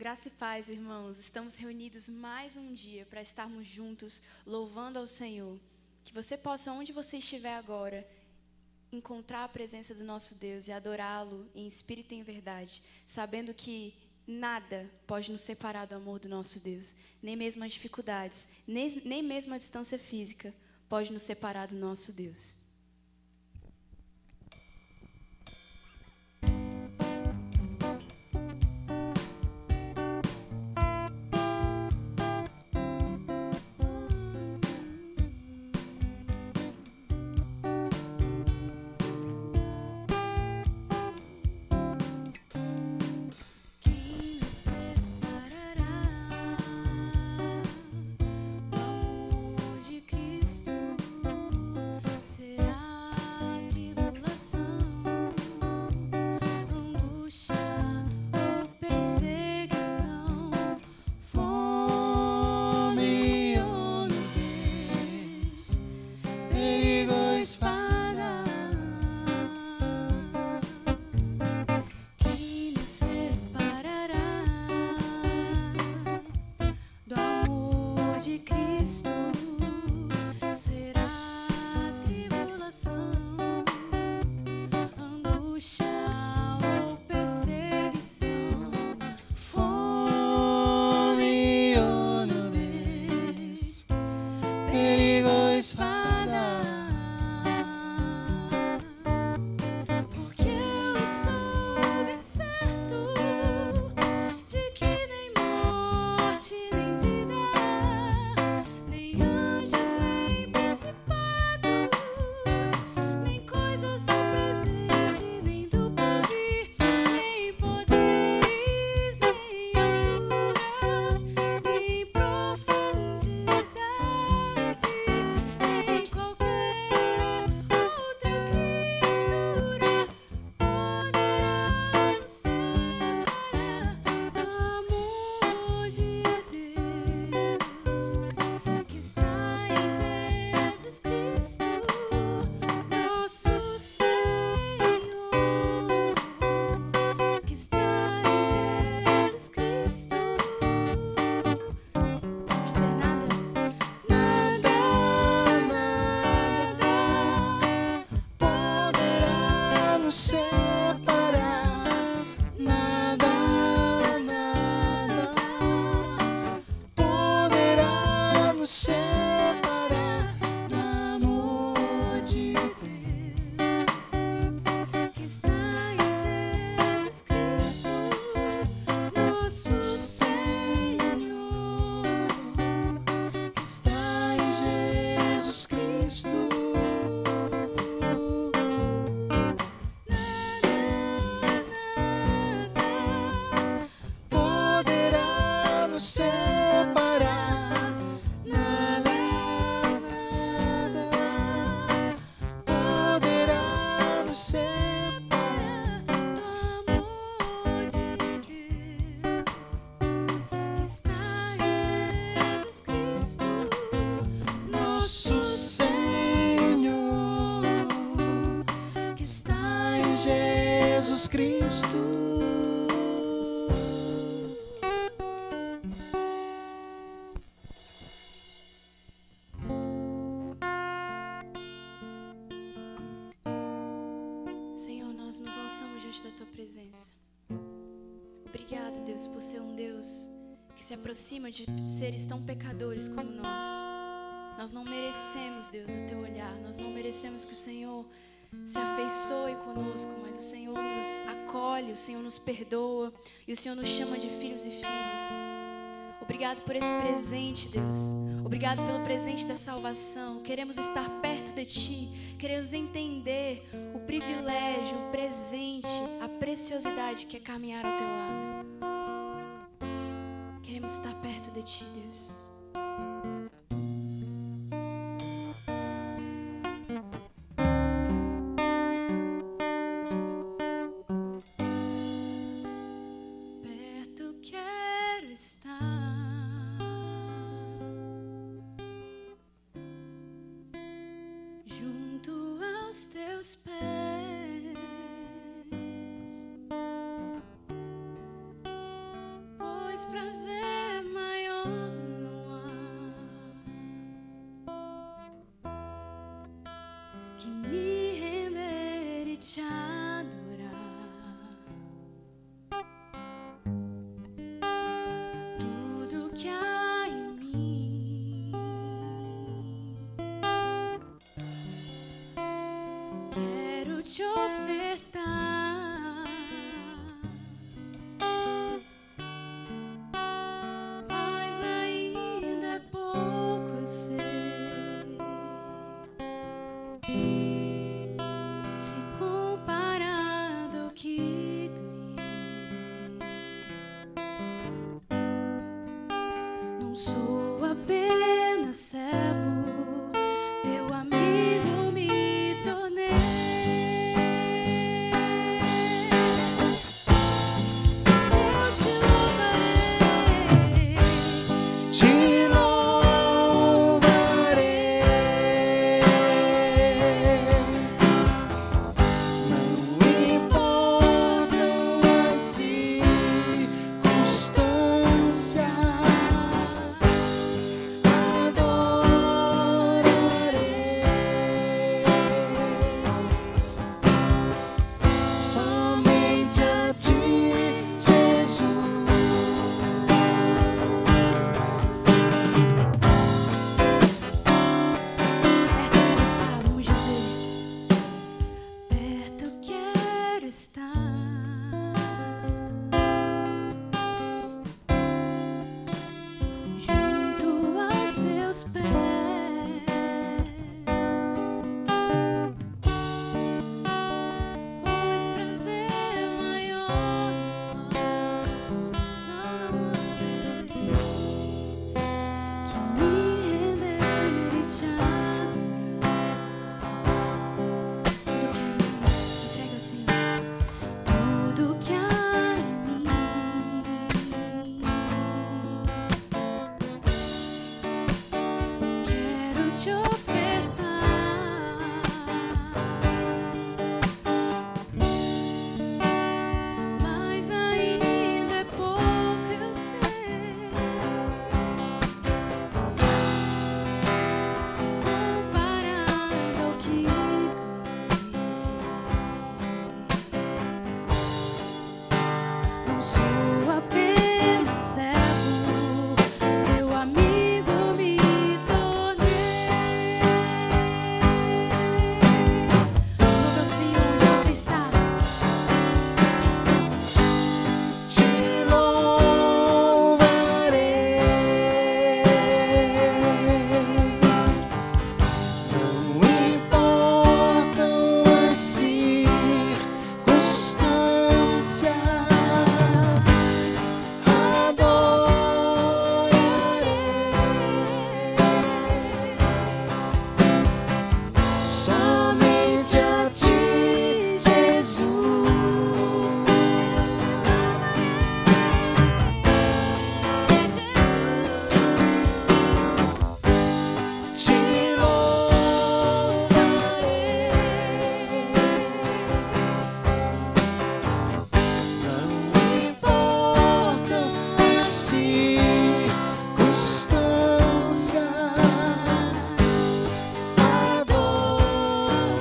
Graça e paz, irmãos. Estamos reunidos mais um dia para estarmos juntos louvando ao Senhor. Que você possa, onde você estiver agora, encontrar a presença do nosso Deus e adorá-lo em espírito e em verdade, sabendo que nada pode nos separar do amor do nosso Deus, nem mesmo as dificuldades, nem mesmo a distância física pode nos separar do nosso Deus. Senhor, nós nos lançamos diante da Tua presença. Obrigado, Deus, por ser um Deus que se aproxima de seres tão pecadores como nós. Nós não merecemos, Deus, o Teu olhar. Nós não merecemos que o Senhor se afeiçoe conosco, mas o Senhor nos acolhe, o Senhor nos perdoa e o Senhor nos chama de filhos e filhas. Obrigado por esse presente, Deus. Obrigado pelo presente da salvação. Queremos estar perto de Ti. Queremos entender o privilégio, o presente, a preciosidade que é caminhar ao Teu lado. Queremos estar perto de Ti, Deus. Perto quero estar. Teus pés, pois prazer maior não há que me render e te adorar. Tudo que há em mim quero te ofertar, mas ainda é pouco, eu sei. Se comparado ao que ganhei, não sou apenas servo, teu amigo me tornei. Eu te louvarei, Te louvarei, não importam as circunstâncias, adorarei somente a ti, Jesus. perto quero estar, junto aos teus pés, pois prazer maior não há, Jesus, que me render e te adorar. Tudo que há em mim, quero te ofertar, mas ainda é pouco, eu sei. Se comparado ao que ganhei, não sou apenas servo, teu amigo me tornei. Louve ao Senhor onde você está. Te louvarei, não importam as circunstâncias, adorarei somente a ti, Jesus. Te louvarei, não importam as circunstâncias, adorarei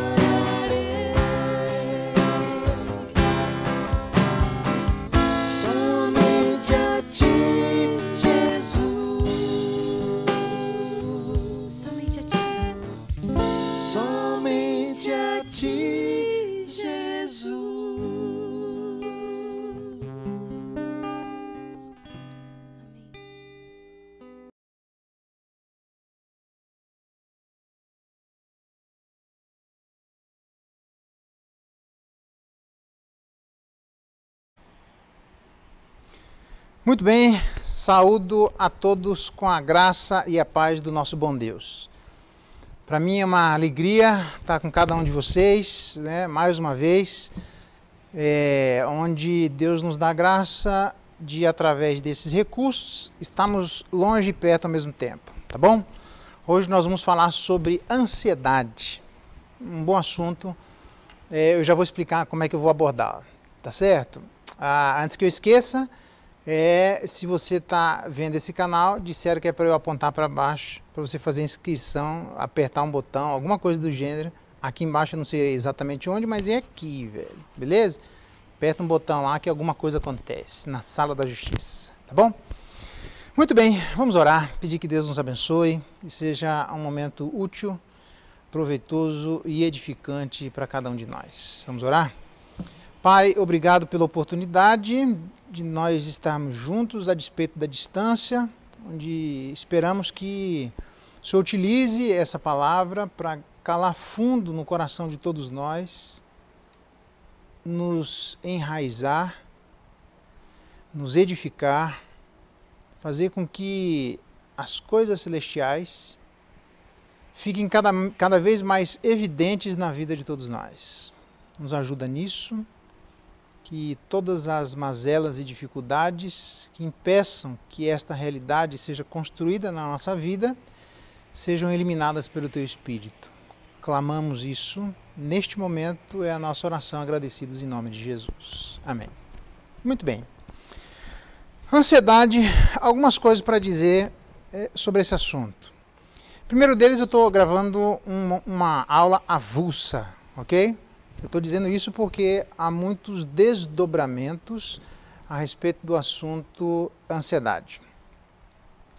somente a ti, Jesus. Somente a ti. Somente a ti, Jesus. Amém. Muito bem, saúdo a todos com a graça e a paz do nosso bom Deus. Para mim é uma alegria estar com cada um de vocês, né, mais uma vez, onde Deus nos dá graça de, através desses recursos, estarmos longe e perto ao mesmo tempo, tá bom? Hoje nós vamos falar sobre ansiedade, um bom assunto, eu já vou explicar como é que eu vou abordar, tá certo? Antes que eu esqueça, se você está vendo esse canal, disseram que é para eu apontar para baixo, para você fazer inscrição, apertar um botão, alguma coisa do gênero. Aqui embaixo eu não sei exatamente onde, mas é aqui, velho. Beleza? Aperta um botão lá que alguma coisa acontece na sala da justiça, tá bom? Muito bem, vamos orar, pedir que Deus nos abençoe e seja um momento útil, proveitoso e edificante para cada um de nós. Vamos orar? Pai, obrigado pela oportunidade de nós estarmos juntos a despeito da distância, onde esperamos que o Senhor utilize essa palavra para calar fundo no coração de todos nós, nos enraizar, nos edificar, fazer com que as coisas celestiais fiquem cada vez mais evidentes na vida de todos nós. Nos ajuda nisso, que todas as mazelas e dificuldades que impeçam que esta realidade seja construída na nossa vida sejam eliminadas pelo Teu Espírito. Clamamos isso neste momento, é a nossa oração, agradecidos em nome de Jesus. Amém. Muito bem. Ansiedade, algumas coisas para dizer sobre esse assunto. Primeiro deles, eu estou gravando uma aula avulsa, ok? Eu estou dizendo isso porque há muitos desdobramentos a respeito do assunto ansiedade.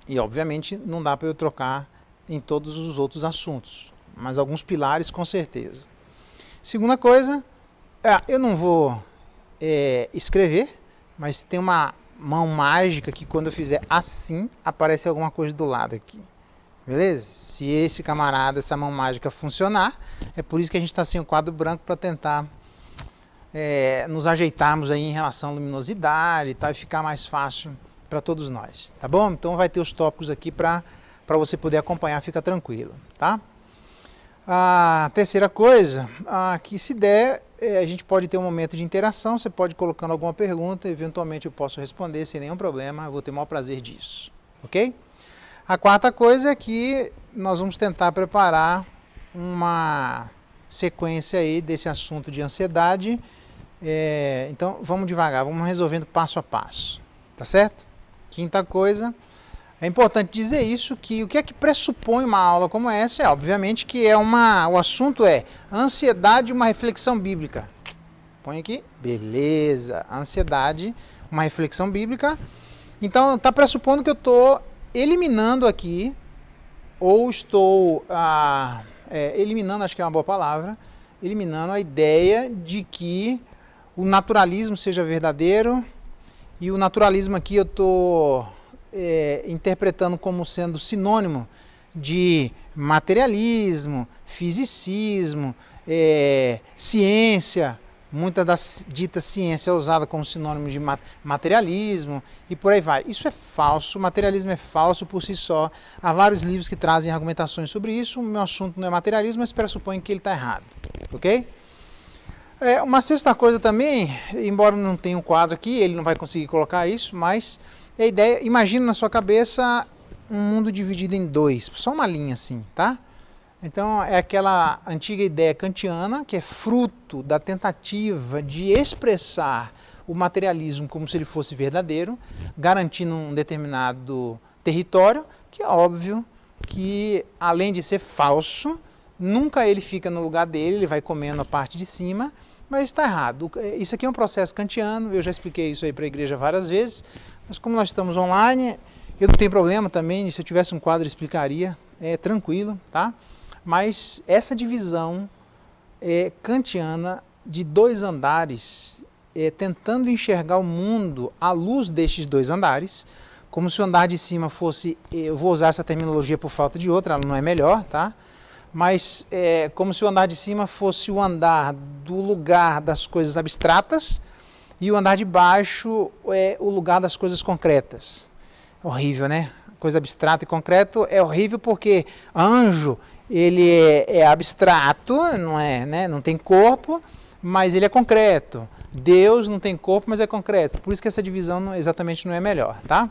E, obviamente, não dá para eu trocar em todos os outros assuntos, mas alguns pilares com certeza. Segunda coisa, eu não vou escrever, mas tem uma mão mágica que quando eu fizer assim, aparece alguma coisa do lado aqui. Beleza? Se esse camarada, essa mão mágica funcionar, é por isso que a gente está sem o quadro branco para tentar nos ajeitarmos aí em relação à luminosidade e tal, e ficar mais fácil para todos nós, tá bom? Então vai ter os tópicos aqui para você poder acompanhar, fica tranquilo, tá? A terceira coisa, que se der, a gente pode ter um momento de interação, você pode ir colocando alguma pergunta, eventualmente eu posso responder sem nenhum problema, eu vou ter o maior prazer disso, ok? A quarta coisa é que nós vamos tentar preparar uma sequência aí desse assunto de ansiedade. Então vamos devagar, vamos resolvendo passo a passo, tá certo? Quinta coisa, é importante dizer isso, que o que é que pressupõe uma aula como essa? Obviamente que o assunto é ansiedade, uma reflexão bíblica. Põe aqui, beleza, ansiedade, uma reflexão bíblica. Então está pressupondo que eu estou eliminando aqui, ou estou eliminando, acho que é uma boa palavra, eliminando a ideia de que o naturalismo seja verdadeiro, e o naturalismo aqui eu estou interpretando como sendo sinônimo de materialismo, fisicismo, ciência. Muita das ditas ciência é usada como sinônimo de materialismo e por aí vai. Isso é falso, o materialismo é falso por si só. Há vários livros que trazem argumentações sobre isso. O meu assunto não é materialismo, mas pressupõe que ele está errado, ok? Uma sexta coisa também, embora não tenha um quadro aqui, ele não vai conseguir colocar isso, mas a ideia, imagina na sua cabeça um mundo dividido em dois, só uma linha assim, tá? Então é aquela antiga ideia kantiana que é fruto da tentativa de expressar o materialismo como se ele fosse verdadeiro, garantindo um determinado território, que é óbvio que além de ser falso, nunca ele fica no lugar dele, ele vai comendo a parte de cima, mas está errado. Isso aqui é um processo kantiano, eu já expliquei isso aí para a igreja várias vezes, mas como nós estamos online, eu não tenho problema também, se eu tivesse um quadro eu explicaria, tranquilo, tá? Mas essa divisão kantiana de dois andares, tentando enxergar o mundo à luz destes dois andares, como se o andar de cima fosse, eu vou usar essa terminologia por falta de outra, ela não é melhor, tá? Mas como se o andar de cima fosse o andar do lugar das coisas abstratas e o andar de baixo é o lugar das coisas concretas. Horrível, né? Coisa abstrata e concreto é horrível porque anjo, ele é abstrato, não é, né? Não tem corpo, mas ele é concreto. Deus não tem corpo, mas é concreto. Por isso que essa divisão exatamente não é melhor, tá?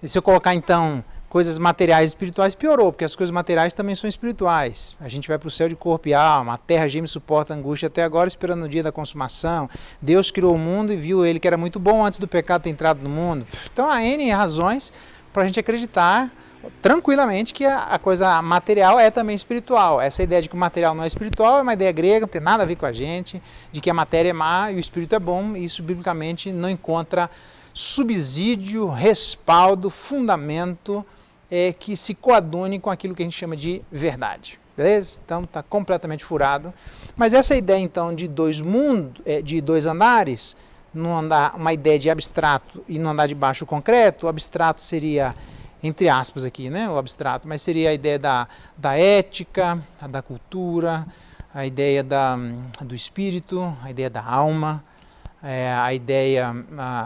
E se eu colocar então coisas materiais e espirituais, piorou, porque as coisas materiais também são espirituais. A gente vai para o céu de corpo e alma, a terra geme e suporta a angústia até agora, esperando o dia da consumação. Deus criou o mundo e viu ele que era muito bom antes do pecado ter entrado no mundo. Então há N razões para a gente acreditar tranquilamente que a coisa material é também espiritual. Essa ideia de que o material não é espiritual é uma ideia grega, não tem nada a ver com a gente, de que a matéria é má e o espírito é bom, e isso biblicamente não encontra subsídio, respaldo, fundamento que se coadune com aquilo que a gente chama de verdade. Beleza? Então está completamente furado. Mas essa ideia então de dois mundos, de dois andares, uma ideia de abstrato e no andar de baixo concreto, o abstrato seria, entre aspas aqui, né, o abstrato, mas seria a ideia da ética, da cultura, a ideia do espírito, a ideia da alma, a ideia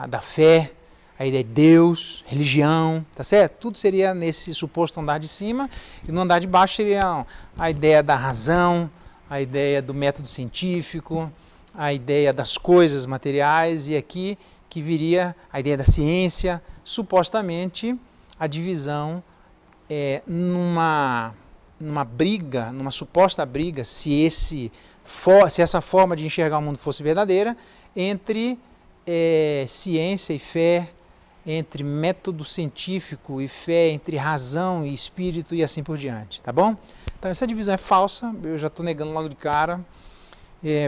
da fé, a ideia de Deus, religião, tá certo? Tudo seria nesse suposto andar de cima, e no andar de baixo seria a ideia da razão, a ideia do método científico, a ideia das coisas materiais, e aqui que viria a ideia da ciência, supostamente a divisão numa briga, numa suposta briga, se essa forma de enxergar o mundo fosse verdadeira, entre ciência e fé, entre método científico e fé, entre razão e espírito e assim por diante, tá bom? Então essa divisão é falsa, eu já estou negando logo de cara.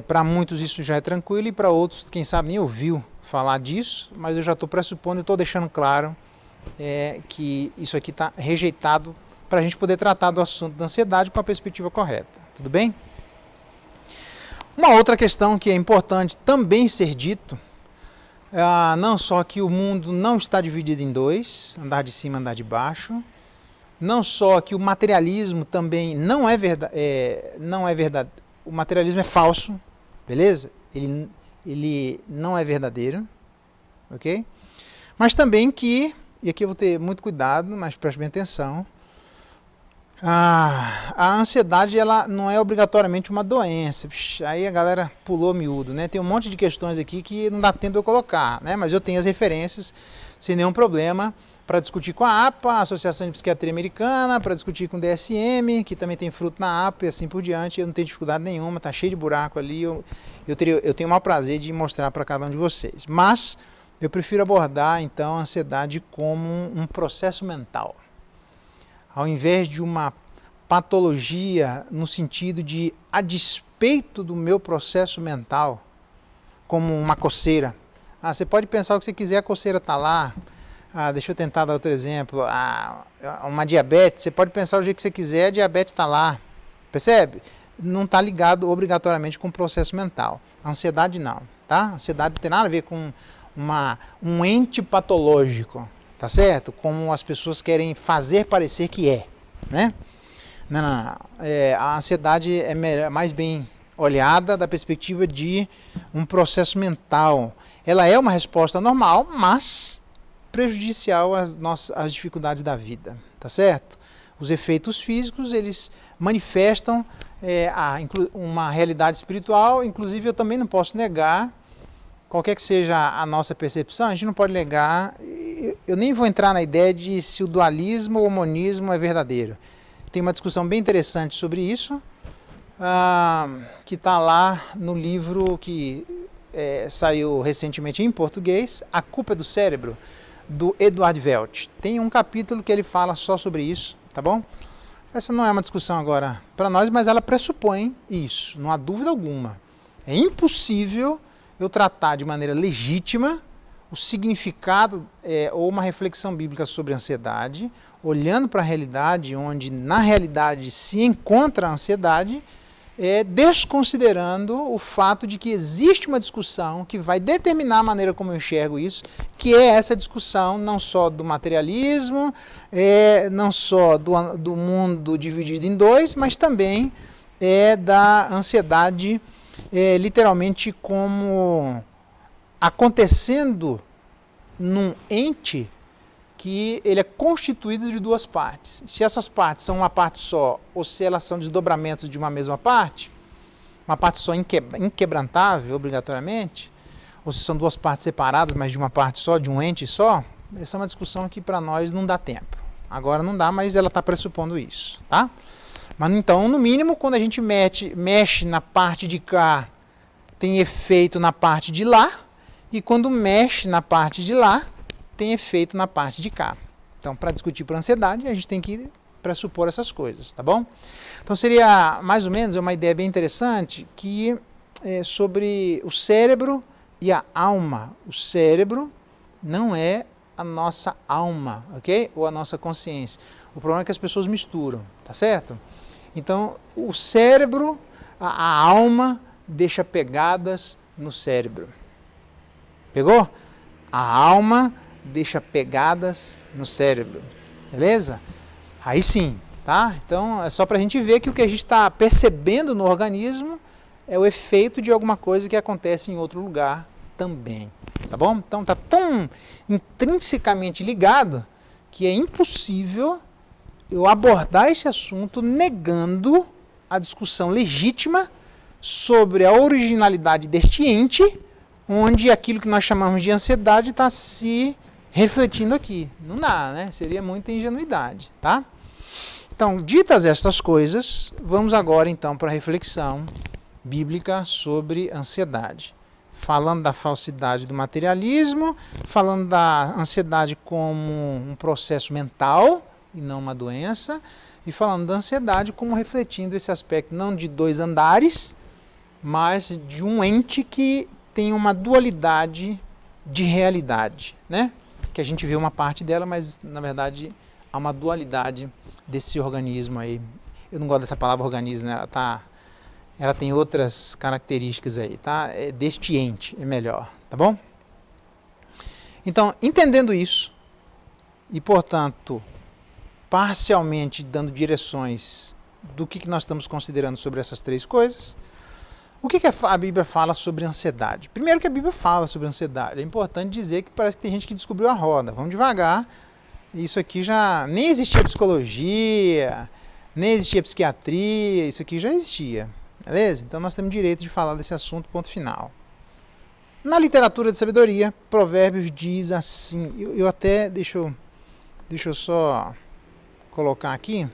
Para muitos isso já é tranquilo e para outros, quem sabe, nem ouviu falar disso, mas eu já estou pressupondo e estou deixando claro que isso aqui está rejeitado para a gente poder tratar do assunto da ansiedade com a perspectiva correta, tudo bem? Uma outra questão que é importante também ser dito, não só que o mundo não está dividido em dois, andar de cima e andar de baixo, não só que o materialismo também não é verdade, o materialismo é falso, beleza? Ele não é verdadeiro, ok? Mas também que, e aqui eu vou ter muito cuidado, mas preste bem atenção, a ansiedade ela não é obrigatoriamente uma doença. Aí a galera pulou miúdo, né? Tem um monte de questões aqui que não dá tempo de eu colocar, né? Mas eu tenho as referências sem nenhum problema para discutir com a APA, a Associação de Psiquiatria Americana, para discutir com o DSM, que também tem fruto na APA e assim por diante. Eu não tenho dificuldade nenhuma, tá cheio de buraco ali. Eu tenho o maior prazer de mostrar para cada um de vocês. Mas eu prefiro abordar então a ansiedade como um processo mental, ao invés de uma patologia no sentido de, a despeito do meu processo mental, como uma coceira. Você pode pensar o que você quiser, a coceira está lá. Deixa eu tentar dar outro exemplo. Uma diabetes, você pode pensar o jeito que você quiser, a diabetes está lá. Percebe? Não está ligado obrigatoriamente com o processo mental. A ansiedade não, tá? A ansiedade não tem nada a ver com um ente patológico. Tá certo? Como as pessoas querem fazer parecer que é, né? Não. A ansiedade é mais bem olhada da perspectiva de um processo mental. Ela é uma resposta normal, mas prejudicial às dificuldades da vida, tá certo? Os efeitos físicos, eles manifestam uma realidade espiritual, inclusive eu também não posso negar, qualquer que seja a nossa percepção, a gente não pode negar. Eu nem vou entrar na ideia de se o dualismo ou o monismo é verdadeiro. Tem uma discussão bem interessante sobre isso, que está lá no livro que saiu recentemente em português, A Culpa é do Cérebro, do Edward Welch. Tem um capítulo que ele fala só sobre isso, tá bom? Essa não é uma discussão agora para nós, mas ela pressupõe isso, não há dúvida alguma. É impossível eu tratar de maneira legítima o significado ou uma reflexão bíblica sobre ansiedade, olhando para a realidade, onde na realidade se encontra a ansiedade, desconsiderando o fato de que existe uma discussão que vai determinar a maneira como eu enxergo isso, que é essa discussão não só do materialismo, não só do mundo dividido em dois, mas também da ansiedade literalmente como acontecendo num ente que ele é constituído de duas partes. Se essas partes são uma parte só, ou se elas são desdobramentos de uma mesma parte, uma parte só inquebrantável, obrigatoriamente, ou se são duas partes separadas, mas de uma parte só, de um ente só, essa é uma discussão que para nós não dá tempo. Agora não dá, mas ela está pressupondo isso, tá? Mas então, no mínimo, quando a gente mexe na parte de cá, tem efeito na parte de lá, e quando mexe na parte de lá, tem efeito na parte de cá. Então, para discutir por ansiedade, a gente tem que pressupor essas coisas, tá bom? Então, seria mais ou menos uma ideia bem interessante que é sobre o cérebro e a alma. O cérebro não é a nossa alma, ok? Ou a nossa consciência. O problema é que as pessoas misturam, tá certo? Então, o cérebro, a alma, deixa pegadas no cérebro. Pegou? A alma deixa pegadas no cérebro. Beleza? Aí sim, tá? Então, é só para a gente ver que o que a gente está percebendo no organismo é o efeito de alguma coisa que acontece em outro lugar também. Tá bom? Então, está tão intrinsecamente ligado que é impossível eu abordar esse assunto negando a discussão legítima sobre a originalidade deste ente, onde aquilo que nós chamamos de ansiedade está se refletindo aqui. Não dá, né? Seria muita ingenuidade, tá? Então, ditas estas coisas, vamos agora então para a reflexão bíblica sobre ansiedade. Falando da falsidade do materialismo, falando da ansiedade como um processo mental e não uma doença, e falando da ansiedade como refletindo esse aspecto não de dois andares, mas de um ente que tem uma dualidade de realidade, né? Que a gente vê uma parte dela, mas na verdade há uma dualidade desse organismo aí. Eu não gosto dessa palavra organismo, né? Ela tem outras características aí, tá? Deste ente é melhor, tá bom? Então, entendendo isso, e portanto, parcialmente dando direções do que nós estamos considerando sobre essas três coisas, o que a Bíblia fala sobre ansiedade? Primeiro que a Bíblia fala sobre ansiedade, é importante dizer que parece que tem gente que descobriu a roda. Vamos devagar, isso aqui já nem existia psicologia, nem existia psiquiatria, isso aqui já existia. Beleza? Então nós temos direito de falar desse assunto, ponto final. Na literatura de sabedoria, Provérbios diz assim, eu até, deixa eu só colocar aqui,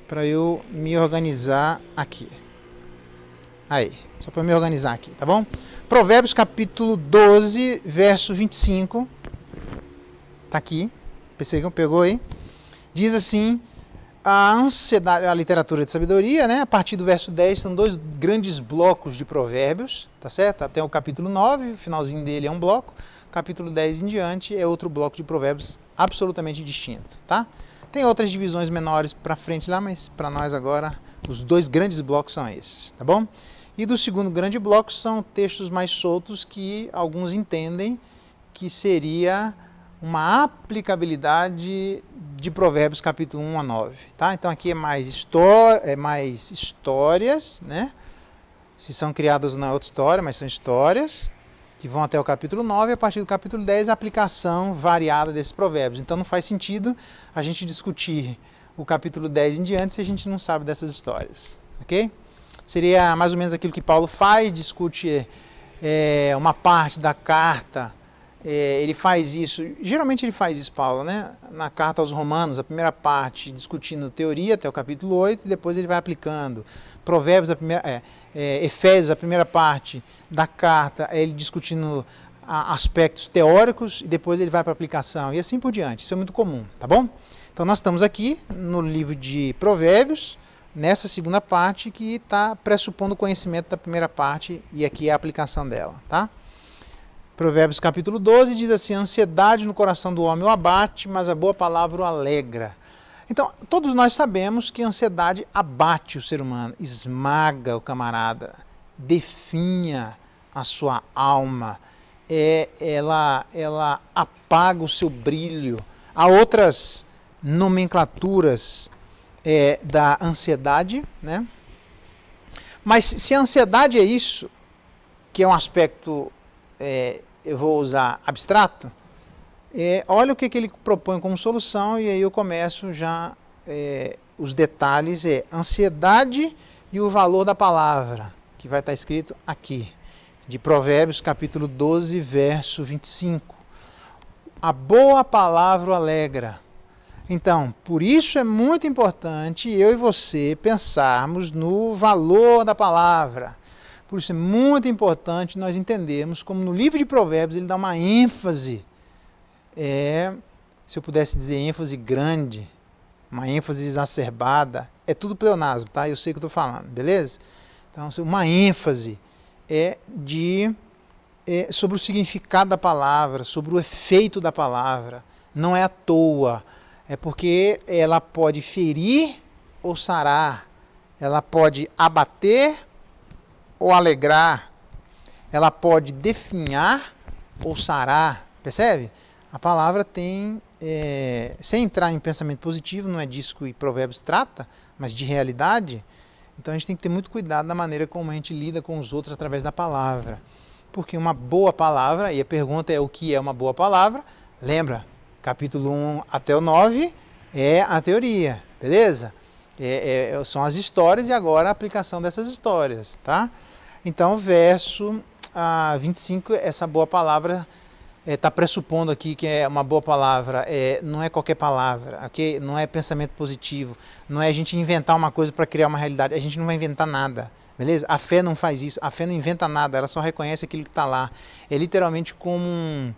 para eu me organizar aqui. Aí, só para me organizar aqui, tá bom? Provérbios capítulo 12, verso 25, tá aqui, pegou aí? Diz assim, a ansiedade, a literatura de sabedoria, né? A partir do verso 10, são dois grandes blocos de provérbios, tá certo? Até o capítulo 9, o finalzinho dele é um bloco, capítulo 10 em diante é outro bloco de provérbios absolutamente distinto, tá? Tem outras divisões menores para frente lá, mas para nós agora os dois grandes blocos são esses, tá bom? E do segundo grande bloco são textos mais soltos que alguns entendem que seria uma aplicabilidade de Provérbios capítulo 1 a 9, tá? Então aqui é mais histórias, né? Se são criadas ou não é outra história, mas são histórias que vão até o capítulo 9 e a partir do capítulo 10 a aplicação variada desses provérbios. Então não faz sentido a gente discutir o capítulo 10 em diante se a gente não sabe dessas histórias, ok? Seria mais ou menos aquilo que Paulo faz, discute uma parte da carta, ele faz isso, geralmente ele faz isso, Paulo, né? Na carta aos Romanos, a primeira parte discutindo teoria até o capítulo 8 e depois ele vai aplicando. Provérbios, Efésios, a primeira parte da carta, ele discutindo aspectos teóricos e depois ele vai para a aplicação e assim por diante. Isso é muito comum, tá bom? Então nós estamos aqui no livro de Provérbios, nessa segunda parte que está pressupondo o conhecimento da primeira parte e aqui é a aplicação dela, tá? Provérbios capítulo 12 diz assim, a ansiedade no coração do homem o abate, mas a boa palavra o alegra. Então, todos nós sabemos que a ansiedade abate o ser humano, esmaga o camarada, definha a sua alma, ela apaga o seu brilho. Há outras nomenclaturas da ansiedade, né? Mas se a ansiedade é isso, que é um aspecto, eu vou usar abstrato, olha o que ele propõe como solução e aí eu começo já, os detalhes ansiedade e o valor da palavra, que vai estar escrito aqui, de Provérbios capítulo 12, verso 25. A boa palavra o alegra. Então, por isso é muito importante eu e você pensarmos no valor da palavra. Por isso é muito importante nós entendermos como no livro de Provérbios ele dá uma ênfase, se eu pudesse dizer ênfase grande, uma ênfase exacerbada, é tudo pleonasmo, tá? Eu sei o que eu estou falando, beleza? Então, uma ênfase sobre o significado da palavra, sobre o efeito da palavra. Não é à toa, é porque ela pode ferir ou sarar, ela pode abater ou alegrar, ela pode definhar ou sarar, percebe? A palavra tem, sem entrar em pensamento positivo, não é disso que o Provérbios trata, mas de realidade. Então a gente tem que ter muito cuidado na maneira como a gente lida com os outros através da palavra. Porque uma boa palavra, e a pergunta é o que é uma boa palavra, lembra, capítulo 1 até o 9 é a teoria, beleza? São as histórias e agora a aplicação dessas histórias, tá? Então, verso 25, essa boa palavra está pressupondo aqui que é uma boa palavra, não é qualquer palavra, okay? Não é pensamento positivo, não é a gente inventar uma coisa para criar uma realidade, a gente não vai inventar nada, beleza? A fé não faz isso, a fé não inventa nada, ela só reconhece aquilo que está lá. É literalmente como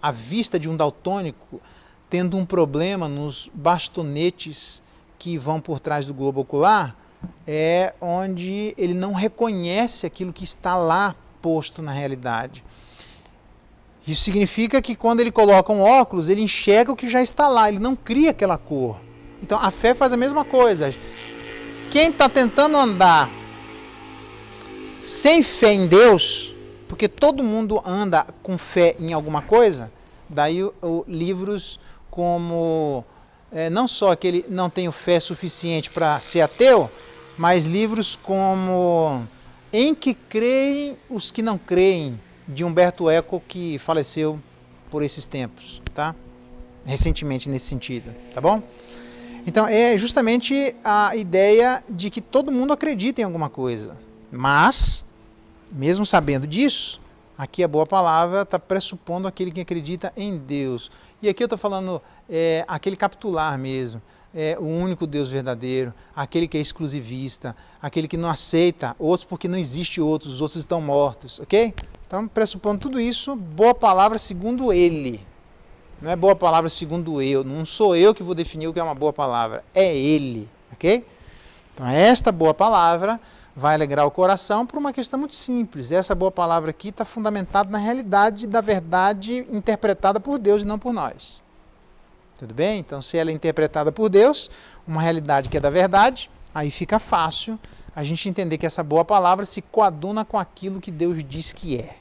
a vista de um daltônico tendo um problema nos bastonetes que vão por trás do globo ocular, onde ele não reconhece aquilo que está lá posto na realidade. Isso significa que quando ele coloca um óculos, ele enxerga o que já está lá, ele não cria aquela cor. Então a fé faz a mesma coisa. Quem está tentando andar sem fé em Deus, porque todo mundo anda com fé em alguma coisa, daí livros como, não só que ele não tem fé suficiente para ser ateu, mas livros como Em que creem os que não creem, de Humberto Eco, que faleceu por esses tempos, tá? Recentemente nesse sentido, tá bom? Então é justamente a ideia de que todo mundo acredita em alguma coisa, mas, mesmo sabendo disso, aqui a boa palavra está pressupondo aquele que acredita em Deus. E aqui eu estou falando aquele capitular mesmo, o único Deus verdadeiro, aquele que é exclusivista, aquele que não aceita outros porque não existe outros, os outros estão mortos, ok? Então, pressupondo tudo isso, boa palavra segundo ele. Não é boa palavra segundo eu, não sou eu que vou definir o que é uma boa palavra, é ele, ok? Então, esta boa palavra vai alegrar o coração por uma questão muito simples. Essa boa palavra aqui está fundamentada na realidade da verdade interpretada por Deus e não por nós. Tudo bem? Então, se ela é interpretada por Deus, uma realidade que é da verdade, aí fica fácil a gente entender que essa boa palavra se coaduna com aquilo que Deus diz que é.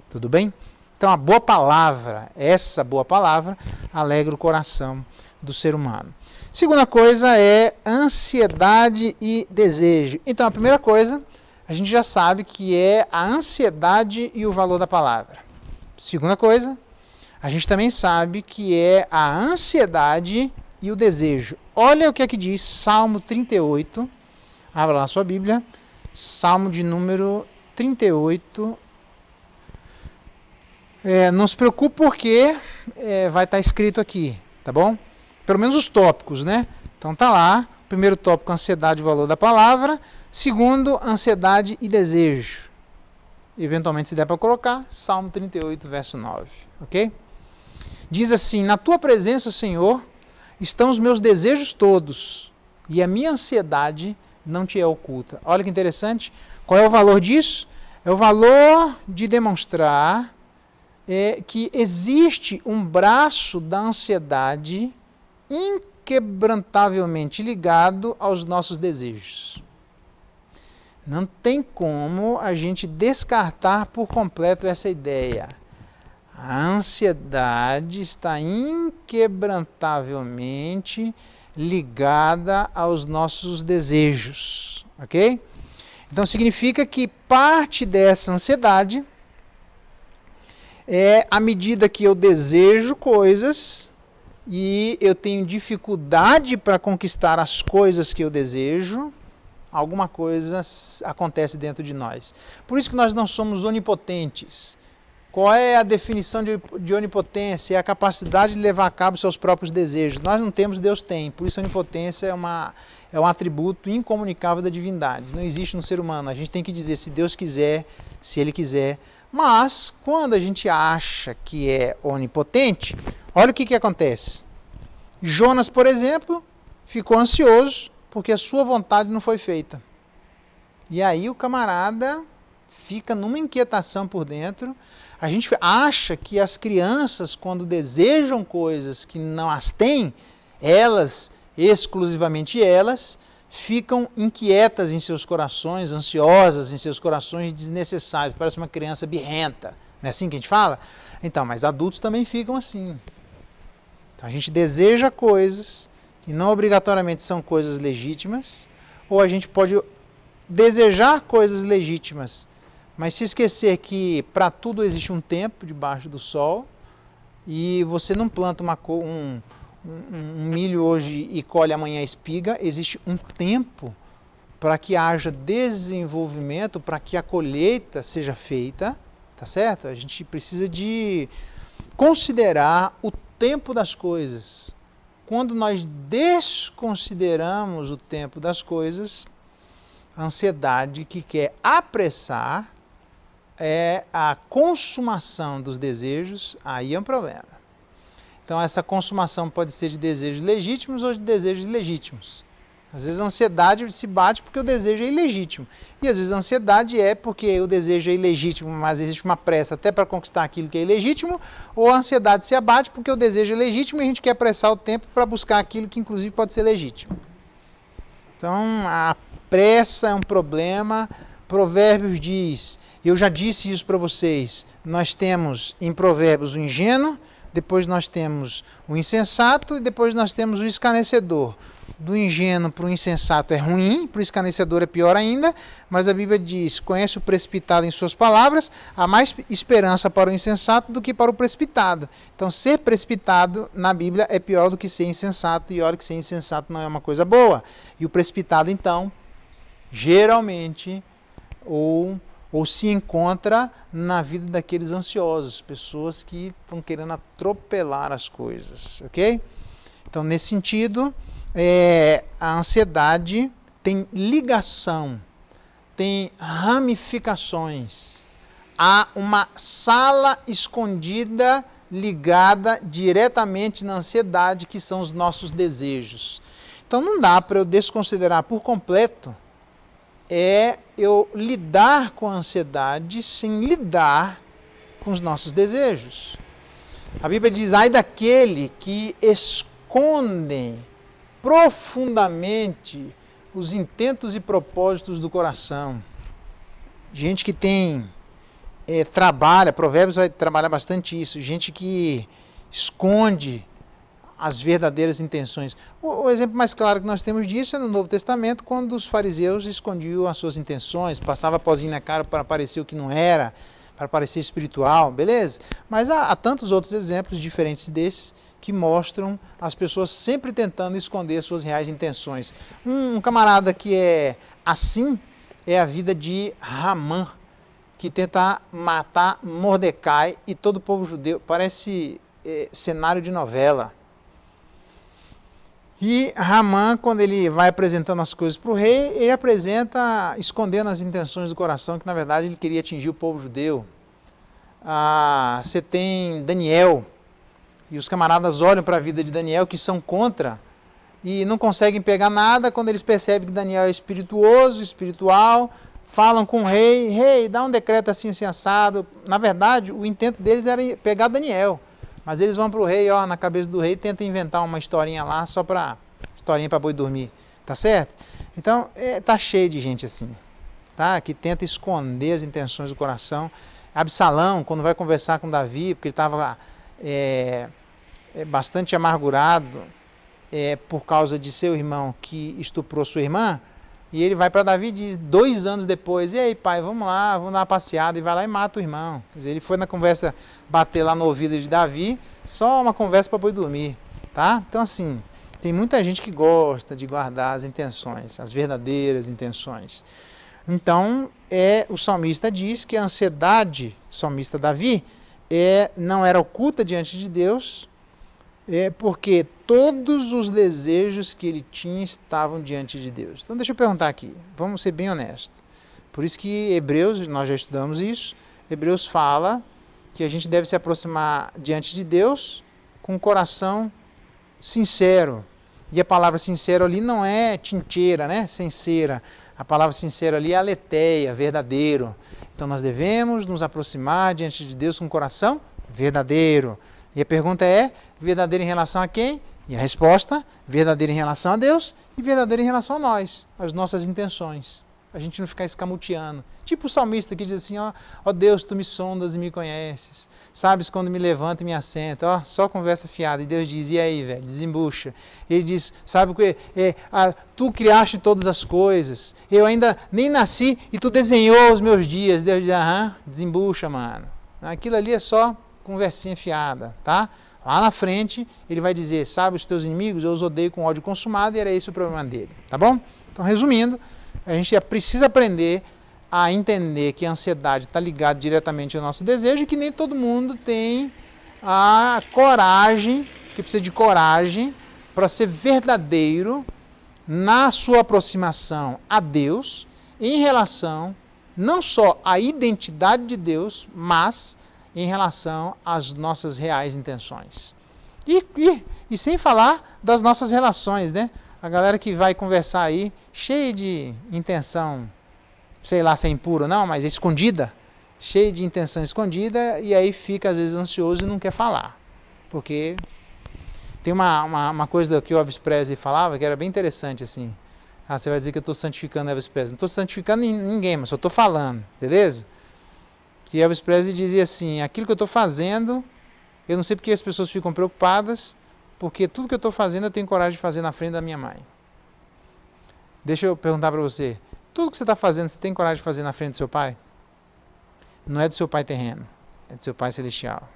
Tudo bem? Então, a boa palavra, essa boa palavra, alegra o coração do ser humano. Segunda coisa é ansiedade e desejo. Então, a primeira coisa, a gente já sabe que é a ansiedade e o valor da palavra. Segunda coisa, a gente também sabe que é a ansiedade e o desejo. Olha o que é que diz Salmo 38. Abra lá a sua Bíblia. Salmo de número 38. Não se preocupe porque vai estar escrito aqui, tá bom? Pelo menos os tópicos, né? Então tá lá. Primeiro tópico, ansiedade e o valor da palavra. Segundo, ansiedade e desejo. Eventualmente, se der para colocar, Salmo 38, verso 9. Ok? Diz assim: na tua presença, Senhor, estão os meus desejos todos, e a minha ansiedade não te é oculta. Olha que interessante. Qual é o valor disso? É o valor de demonstrar que existe um braço da ansiedade inquebrantavelmente ligado aos nossos desejos. Não tem como a gente descartar por completo essa ideia. A ansiedade está inquebrantavelmente ligada aos nossos desejos, ok? Então significa que parte dessa ansiedade é à medida que eu desejo coisas e eu tenho dificuldade para conquistar as coisas que eu desejo, alguma coisa acontece dentro de nós. Por isso que nós não somos onipotentes. Qual é a definição de onipotência? É a capacidade de levar a cabo seus próprios desejos. Nós não temos, Deus tem. Por isso a onipotência é um atributo incomunicável da divindade. Não existe no ser humano. A gente tem que dizer se Deus quiser, se Ele quiser. Mas, quando a gente acha que é onipotente, olha o que acontece. Jonas, por exemplo, ficou ansioso porque a sua vontade não foi feita. E aí o camarada fica numa inquietação por dentro. A gente acha que as crianças, quando desejam coisas que não as têm, elas, exclusivamente elas, ficam inquietas em seus corações, ansiosas em seus corações, desnecessários. Parece uma criança birrenta. Não é assim que a gente fala? Então, mas adultos também ficam assim. Então, a gente deseja coisas que não obrigatoriamente são coisas legítimas, ou a gente pode desejar coisas legítimas, mas se esquecer que para tudo existe um tempo debaixo do sol, e você não planta um milho hoje e colhe amanhã espiga, existe um tempo para que haja desenvolvimento, para que a colheita seja feita, tá certo? A gente precisa de considerar o tempo das coisas. Quando nós desconsideramos o tempo das coisas, a ansiedade que quer apressar a consumação dos desejos, aí é um problema. Então essa consumação pode ser de desejos legítimos ou de desejos ilegítimos. Às vezes a ansiedade se bate porque o desejo é ilegítimo. E às vezes a ansiedade é porque o desejo é ilegítimo, mas existe uma pressa até para conquistar aquilo que é ilegítimo, ou a ansiedade se abate porque o desejo é legítimo e a gente quer apressar o tempo para buscar aquilo que inclusive pode ser legítimo. Então a pressa é um problema. Provérbios diz, eu já disse isso para vocês, nós temos em Provérbios o ingênuo, depois nós temos o insensato e depois nós temos o escarnecedor. Do ingênuo para o insensato é ruim, para o escarnecedor é pior ainda, mas a Bíblia diz, conhece o precipitado em suas palavras, há mais esperança para o insensato do que para o precipitado. Então ser precipitado na Bíblia é pior do que ser insensato, e olha que ser insensato não é uma coisa boa. E o precipitado então, geralmente, ou se encontra na vida daqueles ansiosos, pessoas que estão querendo atropelar as coisas, ok? Então, nesse sentido, a ansiedade tem ligação, tem ramificações. Há uma sala escondida ligada diretamente na ansiedade, que são os nossos desejos. Então, não dá para eu desconsiderar por completo eu lidar com a ansiedade sem lidar com os nossos desejos. A Bíblia diz, ai daquele que esconde profundamente os intentos e propósitos do coração. Gente que trabalha, Provérbios vai trabalhar bastante isso, gente que esconde as verdadeiras intenções. O exemplo mais claro que nós temos disso é no Novo Testamento, quando os fariseus escondiam as suas intenções, passava pozinho na cara para parecer o que não era, para parecer espiritual, beleza? Mas há tantos outros exemplos diferentes desses que mostram as pessoas sempre tentando esconder suas reais intenções. Um camarada que é assim é a vida de Ramã, que tenta matar Mordecai e todo o povo judeu. Parece cenário de novela. E Ramã, quando ele vai apresentando as coisas para o rei, ele apresenta escondendo as intenções do coração, que na verdade ele queria atingir o povo judeu. Você tem Daniel, e os camaradas olham para a vida de Daniel, que são contra, e não conseguem pegar nada quando eles percebem que Daniel é espirituoso, espiritual, falam com o rei, dá um decreto assim, assim, assado. Na verdade, o intento deles era pegar Daniel. Mas eles vão para o rei, na cabeça do rei, tenta inventar uma historinha lá, só para historinha para boi dormir. Tá certo? Então, tá cheio de gente assim, tá? Que tenta esconder as intenções do coração. Absalão, quando vai conversar com Davi, porque ele estava bastante amargurado por causa de seu irmão que estuprou sua irmã, e ele vai para Davi e diz, 2 anos depois, e aí pai, vamos lá, vamos dar uma passeada, e vai lá e mata o irmão. Quer dizer, ele foi na conversa bater lá no ouvido de Davi, só uma conversa para poder dormir, tá? Então assim, tem muita gente que gosta de guardar as intenções, as verdadeiras intenções. Então, o salmista diz que a ansiedade, o salmista Davi, não era oculta diante de Deus, porque todos os desejos que ele tinha estavam diante de Deus. Então deixa eu perguntar aqui, vamos ser bem honestos. Por isso que Hebreus, nós já estudamos isso, Hebreus fala que a gente deve se aproximar diante de Deus com um coração sincero. E a palavra sincero ali não é tinteira, né? Sincera. A palavra sincero ali é aletheia, verdadeiro. Então nós devemos nos aproximar diante de Deus com um coração verdadeiro. E a pergunta é, verdadeiro em relação a quem? E a resposta, verdadeiro em relação a Deus e verdadeiro em relação a nós, as nossas intenções. A gente não ficar escamoteando. Tipo o salmista que diz assim, ó Deus, tu me sondas e me conheces. Sabes quando me levanto e me assento. Ó, só conversa fiada. E Deus diz, e aí, velho, desembucha. Ele diz, sabe o que? Tu criaste todas as coisas. Eu ainda nem nasci e tu desenhou os meus dias. Deus diz, desembucha, mano. Aquilo ali é só conversinha fiada, tá? Lá na frente, ele vai dizer, sabe os teus inimigos, eu os odeio com ódio consumado, e era esse o problema dele, tá bom? Então, resumindo, a gente precisa aprender a entender que a ansiedade está ligada diretamente ao nosso desejo e que nem todo mundo tem a coragem, que precisa de coragem para ser verdadeiro na sua aproximação a Deus em relação não só à identidade de Deus, mas em relação às nossas reais intenções. E sem falar das nossas relações, né? A galera que vai conversar aí, cheia de intenção, sei lá se é impuro ou não, mas escondida, cheia de intenção escondida, e aí fica às vezes ansioso e não quer falar. Porque tem uma coisa que o Elvis Presley falava, que era bem interessante assim. Você vai dizer que eu estou santificando Elvis Presley. Não estou santificando ninguém, mas só estou falando, beleza? Que Elvis Presley dizia assim, aquilo que eu estou fazendo, eu não sei porque as pessoas ficam preocupadas, porque tudo que eu estou fazendo eu tenho coragem de fazer na frente da minha mãe. Deixa eu perguntar para você, tudo que você está fazendo, você tem coragem de fazer na frente do seu pai? Não é do seu pai terreno, é do seu pai celestial.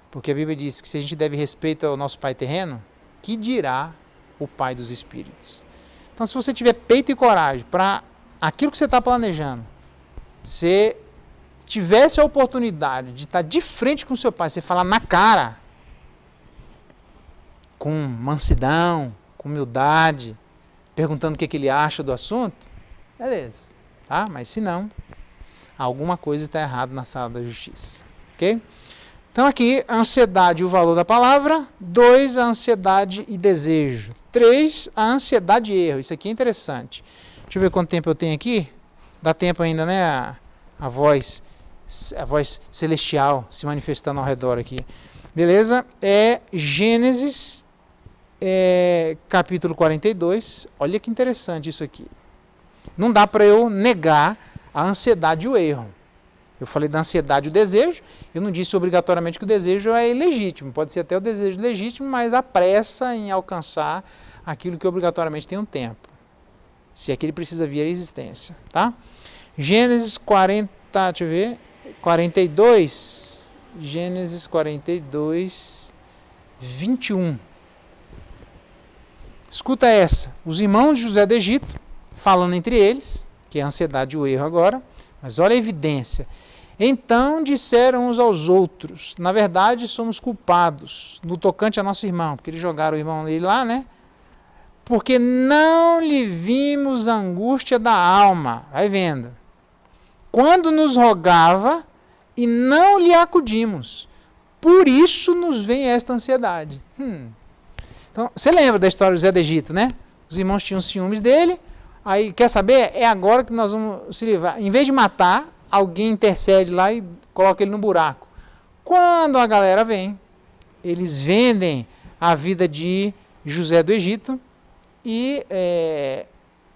Porque a Bíblia diz que se a gente deve respeito ao nosso pai terreno, que dirá o pai dos espíritos? Então se você tiver peito e coragem para aquilo que você está planejando, você tivesse a oportunidade de estar de frente com o seu pai, você falar na cara, com mansidão, com humildade, perguntando o que ele acha do assunto, beleza, tá? Mas se não, alguma coisa está errada na sala da justiça, ok? Então aqui, a ansiedade e o valor da palavra. 2, a ansiedade e desejo. 3, a ansiedade e erro. Isso aqui é interessante. Deixa eu ver quanto tempo eu tenho aqui. Dá tempo ainda, né? A voz celestial se manifestando ao redor aqui. Beleza? É Gênesis, capítulo 42. Olha que interessante isso aqui. Não dá para eu negar a ansiedade e o erro. Eu falei da ansiedade e o desejo. Eu não disse obrigatoriamente que o desejo é ilegítimo. Pode ser até o desejo legítimo, mas a pressa em alcançar aquilo que obrigatoriamente tem um tempo. Se é que ele precisa vir à existência. Tá? Gênesis 40, deixa eu ver, 42. Gênesis 42, 21. Escuta essa. Os irmãos de José do Egito, falando entre eles, que é a ansiedade e o erro agora, mas olha a evidência. Então disseram uns aos outros, na verdade somos culpados no tocante a nosso irmão, porque eles jogaram o irmão dele lá, né? Porque não lhe vimos a angústia da alma, vai vendo, quando nos rogava e não lhe acudimos, por isso nos vem esta ansiedade. Então, você lembra da história do José do Egito, né? Os irmãos tinham ciúmes dele, aí, quer saber? É agora que nós vamos se livrar. Em vez de matar, alguém intercede lá e coloca ele no buraco. Quando a galera vem, eles vendem a vida de José do Egito e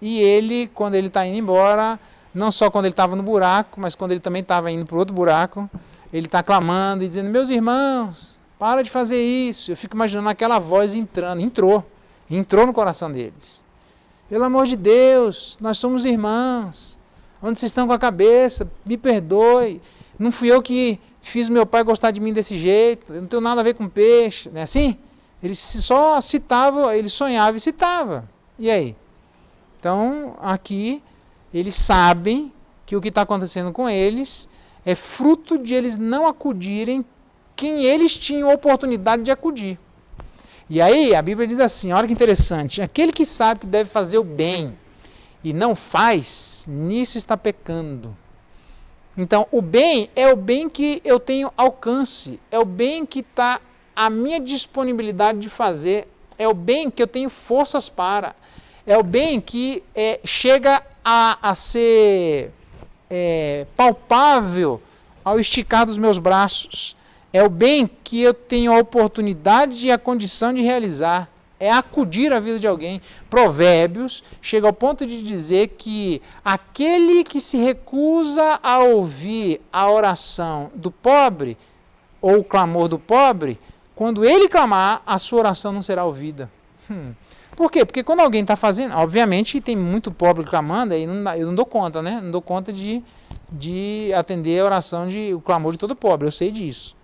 ele, quando ele está indo embora, não só quando ele estava no buraco, mas quando ele também estava indo para o outro buraco, ele está clamando e dizendo, meus irmãos, para de fazer isso. Eu fico imaginando aquela voz entrando, entrou no coração deles. Pelo amor de Deus, nós somos irmãos. Onde vocês estão com a cabeça? Me perdoe. Não fui eu que fiz meu pai gostar de mim desse jeito. Eu não tenho nada a ver com peixe. Não é assim? Eles só citavam, ele sonhava e citava. E aí? Então, aqui, eles sabem que o que está acontecendo com eles é fruto de eles não acudirem quem eles tinham oportunidade de acudir. E aí a Bíblia diz assim, olha que interessante, aquele que sabe que deve fazer o bem e não faz, nisso está pecando. Então, o bem é o bem que eu tenho alcance, é o bem que está à minha disponibilidade de fazer, é o bem que eu tenho forças para, é o bem que chega a ser palpável ao esticar dos meus braços, é o bem que eu tenho a oportunidade e a condição de realizar, é acudir a vida de alguém. Provérbios chega ao ponto de dizer que aquele que se recusa a ouvir a oração do pobre, ou o clamor do pobre, quando ele clamar, a sua oração não será ouvida. Por quê? Porque quando alguém está fazendo, obviamente tem muito pobre clamando, aí eu não dou conta, né? Não dou conta de atender a oração, o clamor de todo pobre, eu sei disso.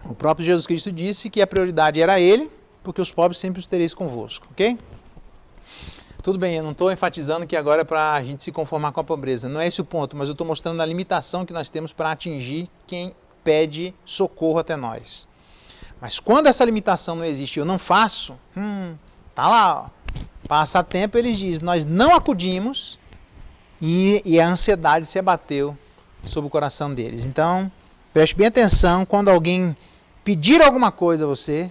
O próprio Jesus Cristo disse que a prioridade era ele, porque os pobres sempre os tereis convosco, ok? Tudo bem, eu não estou enfatizando que agora é para a gente se conformar com a pobreza, não é esse o ponto, mas eu estou mostrando a limitação que nós temos para atingir quem pede socorro até nós. Mas quando essa limitação não existe e eu não faço, tá lá, ó, passa tempo, eles dizem, nós não acudimos e a ansiedade se abateu sobre o coração deles. Então, preste bem atenção quando alguém pedir alguma coisa a você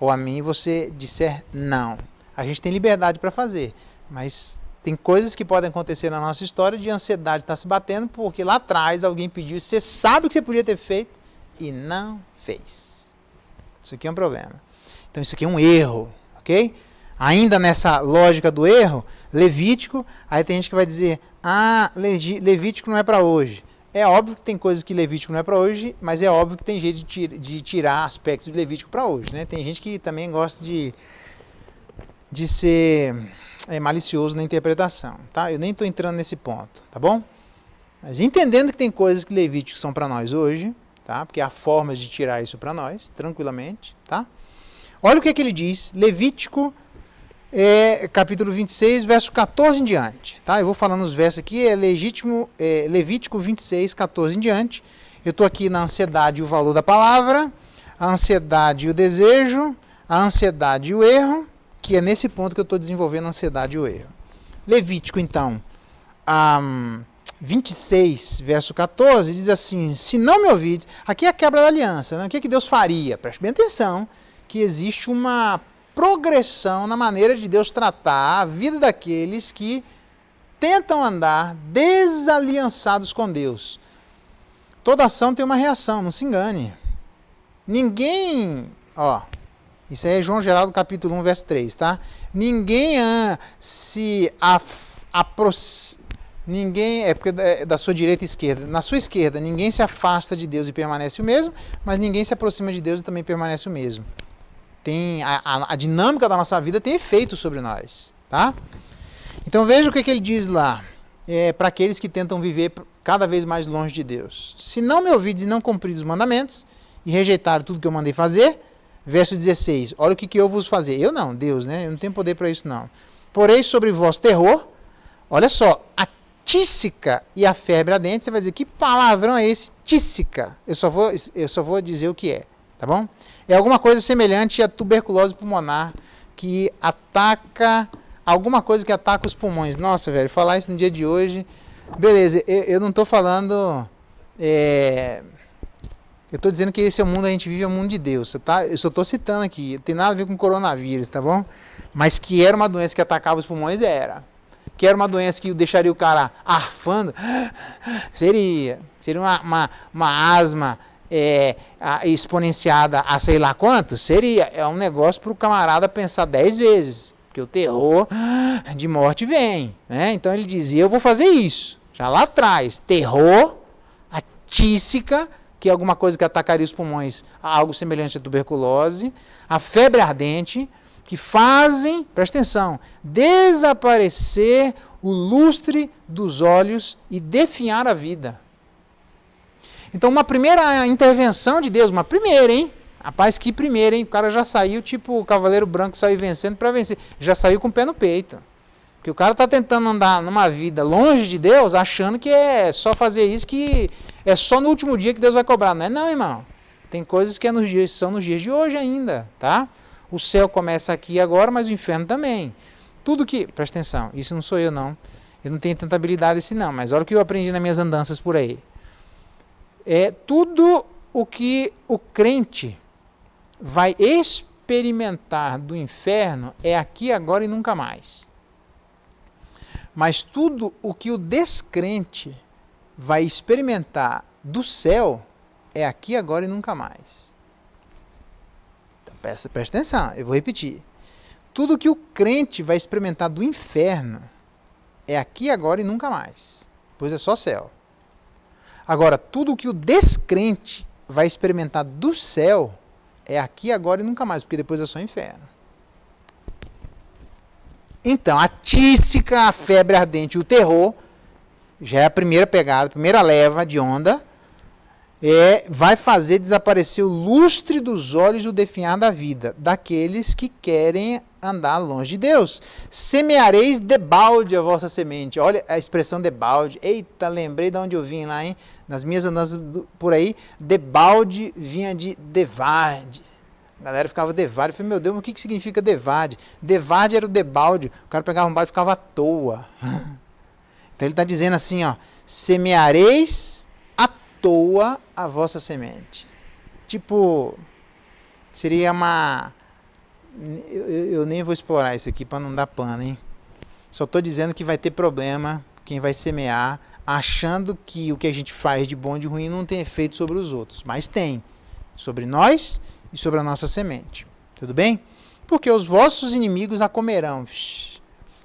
ou a mim, você disser não. A gente tem liberdade para fazer, mas tem coisas que podem acontecer na nossa história de ansiedade estar se batendo porque lá atrás alguém pediu, você sabe o que você podia ter feito e não fez. Isso aqui é um problema. Então isso aqui é um erro, ok? Ainda nessa lógica do erro, Levítico, aí tem gente que vai dizer, Levítico não é para hoje. É óbvio que tem coisas que Levítico não é para hoje, mas é óbvio que tem jeito de tirar aspectos de Levítico para hoje, né? Tem gente que também gosta de ser malicioso na interpretação, tá? Eu nem estou entrando nesse ponto, tá bom? Mas entendendo que tem coisas que Levíticos são para nós hoje, tá? Porque há formas de tirar isso para nós, tranquilamente, tá? Olha o que ele diz, Levítico, capítulo 26, verso 14 em diante, tá? Eu vou falando os versos aqui, Levítico 26, 14 em diante. Eu estou aqui na ansiedade e o valor da palavra, a ansiedade e o desejo, a ansiedade e o erro, que é nesse ponto que eu estou desenvolvendo a ansiedade e o erro. Levítico, então, 26, verso 14, diz assim, se não me ouvides, aqui é a quebra da aliança, né? O que Deus faria? Preste bem atenção, que existe uma progressão na maneira de Deus tratar a vida daqueles que tentam andar desaliançados com Deus. Toda ação tem uma reação, não se engane. Ninguém, isso aí é João Geraldo capítulo 1, verso 3, tá? Ninguém se aproxima, porque é da sua direita e esquerda, na sua esquerda, ninguém se afasta de Deus e permanece o mesmo, mas ninguém se aproxima de Deus e também permanece o mesmo. Tem a dinâmica da nossa vida tem efeito sobre nós, tá? Então veja o que ele diz lá, para aqueles que tentam viver cada vez mais longe de Deus. Se não me ouvides e não cumprides os mandamentos, e rejeitaram tudo que eu mandei fazer, verso 16, olha o que eu vos fazer. Eu não, Deus, né? Eu não tenho poder para isso não. Porém sobre vós terror, olha só, a tísica e a febre ardente, você vai dizer, que palavrão é esse? Tísica. Eu só vou dizer o que é, tá bom? É alguma coisa semelhante à tuberculose pulmonar, que ataca, alguma coisa que ataca os pulmões. Nossa, velho, falar isso no dia de hoje, beleza, eu não estou falando, eu estou dizendo que esse é o mundo, a gente vive, é o mundo de Deus, tá? Eu só estou citando aqui, não tem nada a ver com coronavírus, tá bom? Mas que era uma doença que atacava os pulmões, era. Que era uma doença que deixaria o cara arfando, seria uma asma exponenciada a sei lá quanto, seria. É um negócio para o camarada pensar 10 vezes, porque o terror de morte vem, né? Então ele dizia, eu vou fazer isso, já lá atrás, terror, a tísica, que é alguma coisa que atacaria os pulmões, algo semelhante à tuberculose, a febre ardente, que fazem, presta atenção, desaparecer o lustre dos olhos e definhar a vida. Então, uma primeira intervenção de Deus, uma primeira, hein? Rapaz, que primeira, hein? O cara já saiu, tipo o Cavaleiro Branco saiu vencendo para vencer. Já saiu com o pé no peito. Porque o cara está tentando andar numa vida longe de Deus, achando que é só fazer isso, que é só no último dia que Deus vai cobrar. Não é não, irmão. Tem coisas que são nos dias de hoje ainda, tá? O céu começa aqui agora, mas o inferno também. Tudo que... Presta atenção, isso não sou eu não. Eu não tenho tanta habilidade assim não, mas olha o que eu aprendi nas minhas andanças por aí. É tudo o que o crente vai experimentar do inferno é aqui, agora e nunca mais. Mas tudo o que o descrente vai experimentar do céu é aqui, agora e nunca mais. Então, presta atenção, eu vou repetir. Tudo que o crente vai experimentar do inferno é aqui, agora e nunca mais. Pois é só céu. Agora, tudo que o descrente vai experimentar do céu é aqui, agora e nunca mais, porque depois é só inferno. Então, a tísica, a febre ardente e o terror, já é a primeira pegada, a primeira leva de onda, vai fazer desaparecer o lustre dos olhos e o definhar da vida, daqueles que querem andar longe de Deus. Semeareis debalde a vossa semente. Olha a expressão debalde. Eita, lembrei de onde eu vim lá, hein? Nas minhas andanças por aí, debalde vinha de devade. A galera ficava devade. Eu falei, meu Deus, o que significa devade? Devade era o debalde. O cara pegava um balde e ficava à toa. Então ele está dizendo assim, ó, semeareis à toa a vossa semente. Tipo, seria uma... Eu nem vou explorar isso aqui para não dar pano, hein? Só estou dizendo que vai ter problema quem vai semear, achando que o que a gente faz de bom e de ruim não tem efeito sobre os outros. Mas tem. Sobre nós e sobre a nossa semente. Tudo bem? Porque os vossos inimigos a comerão.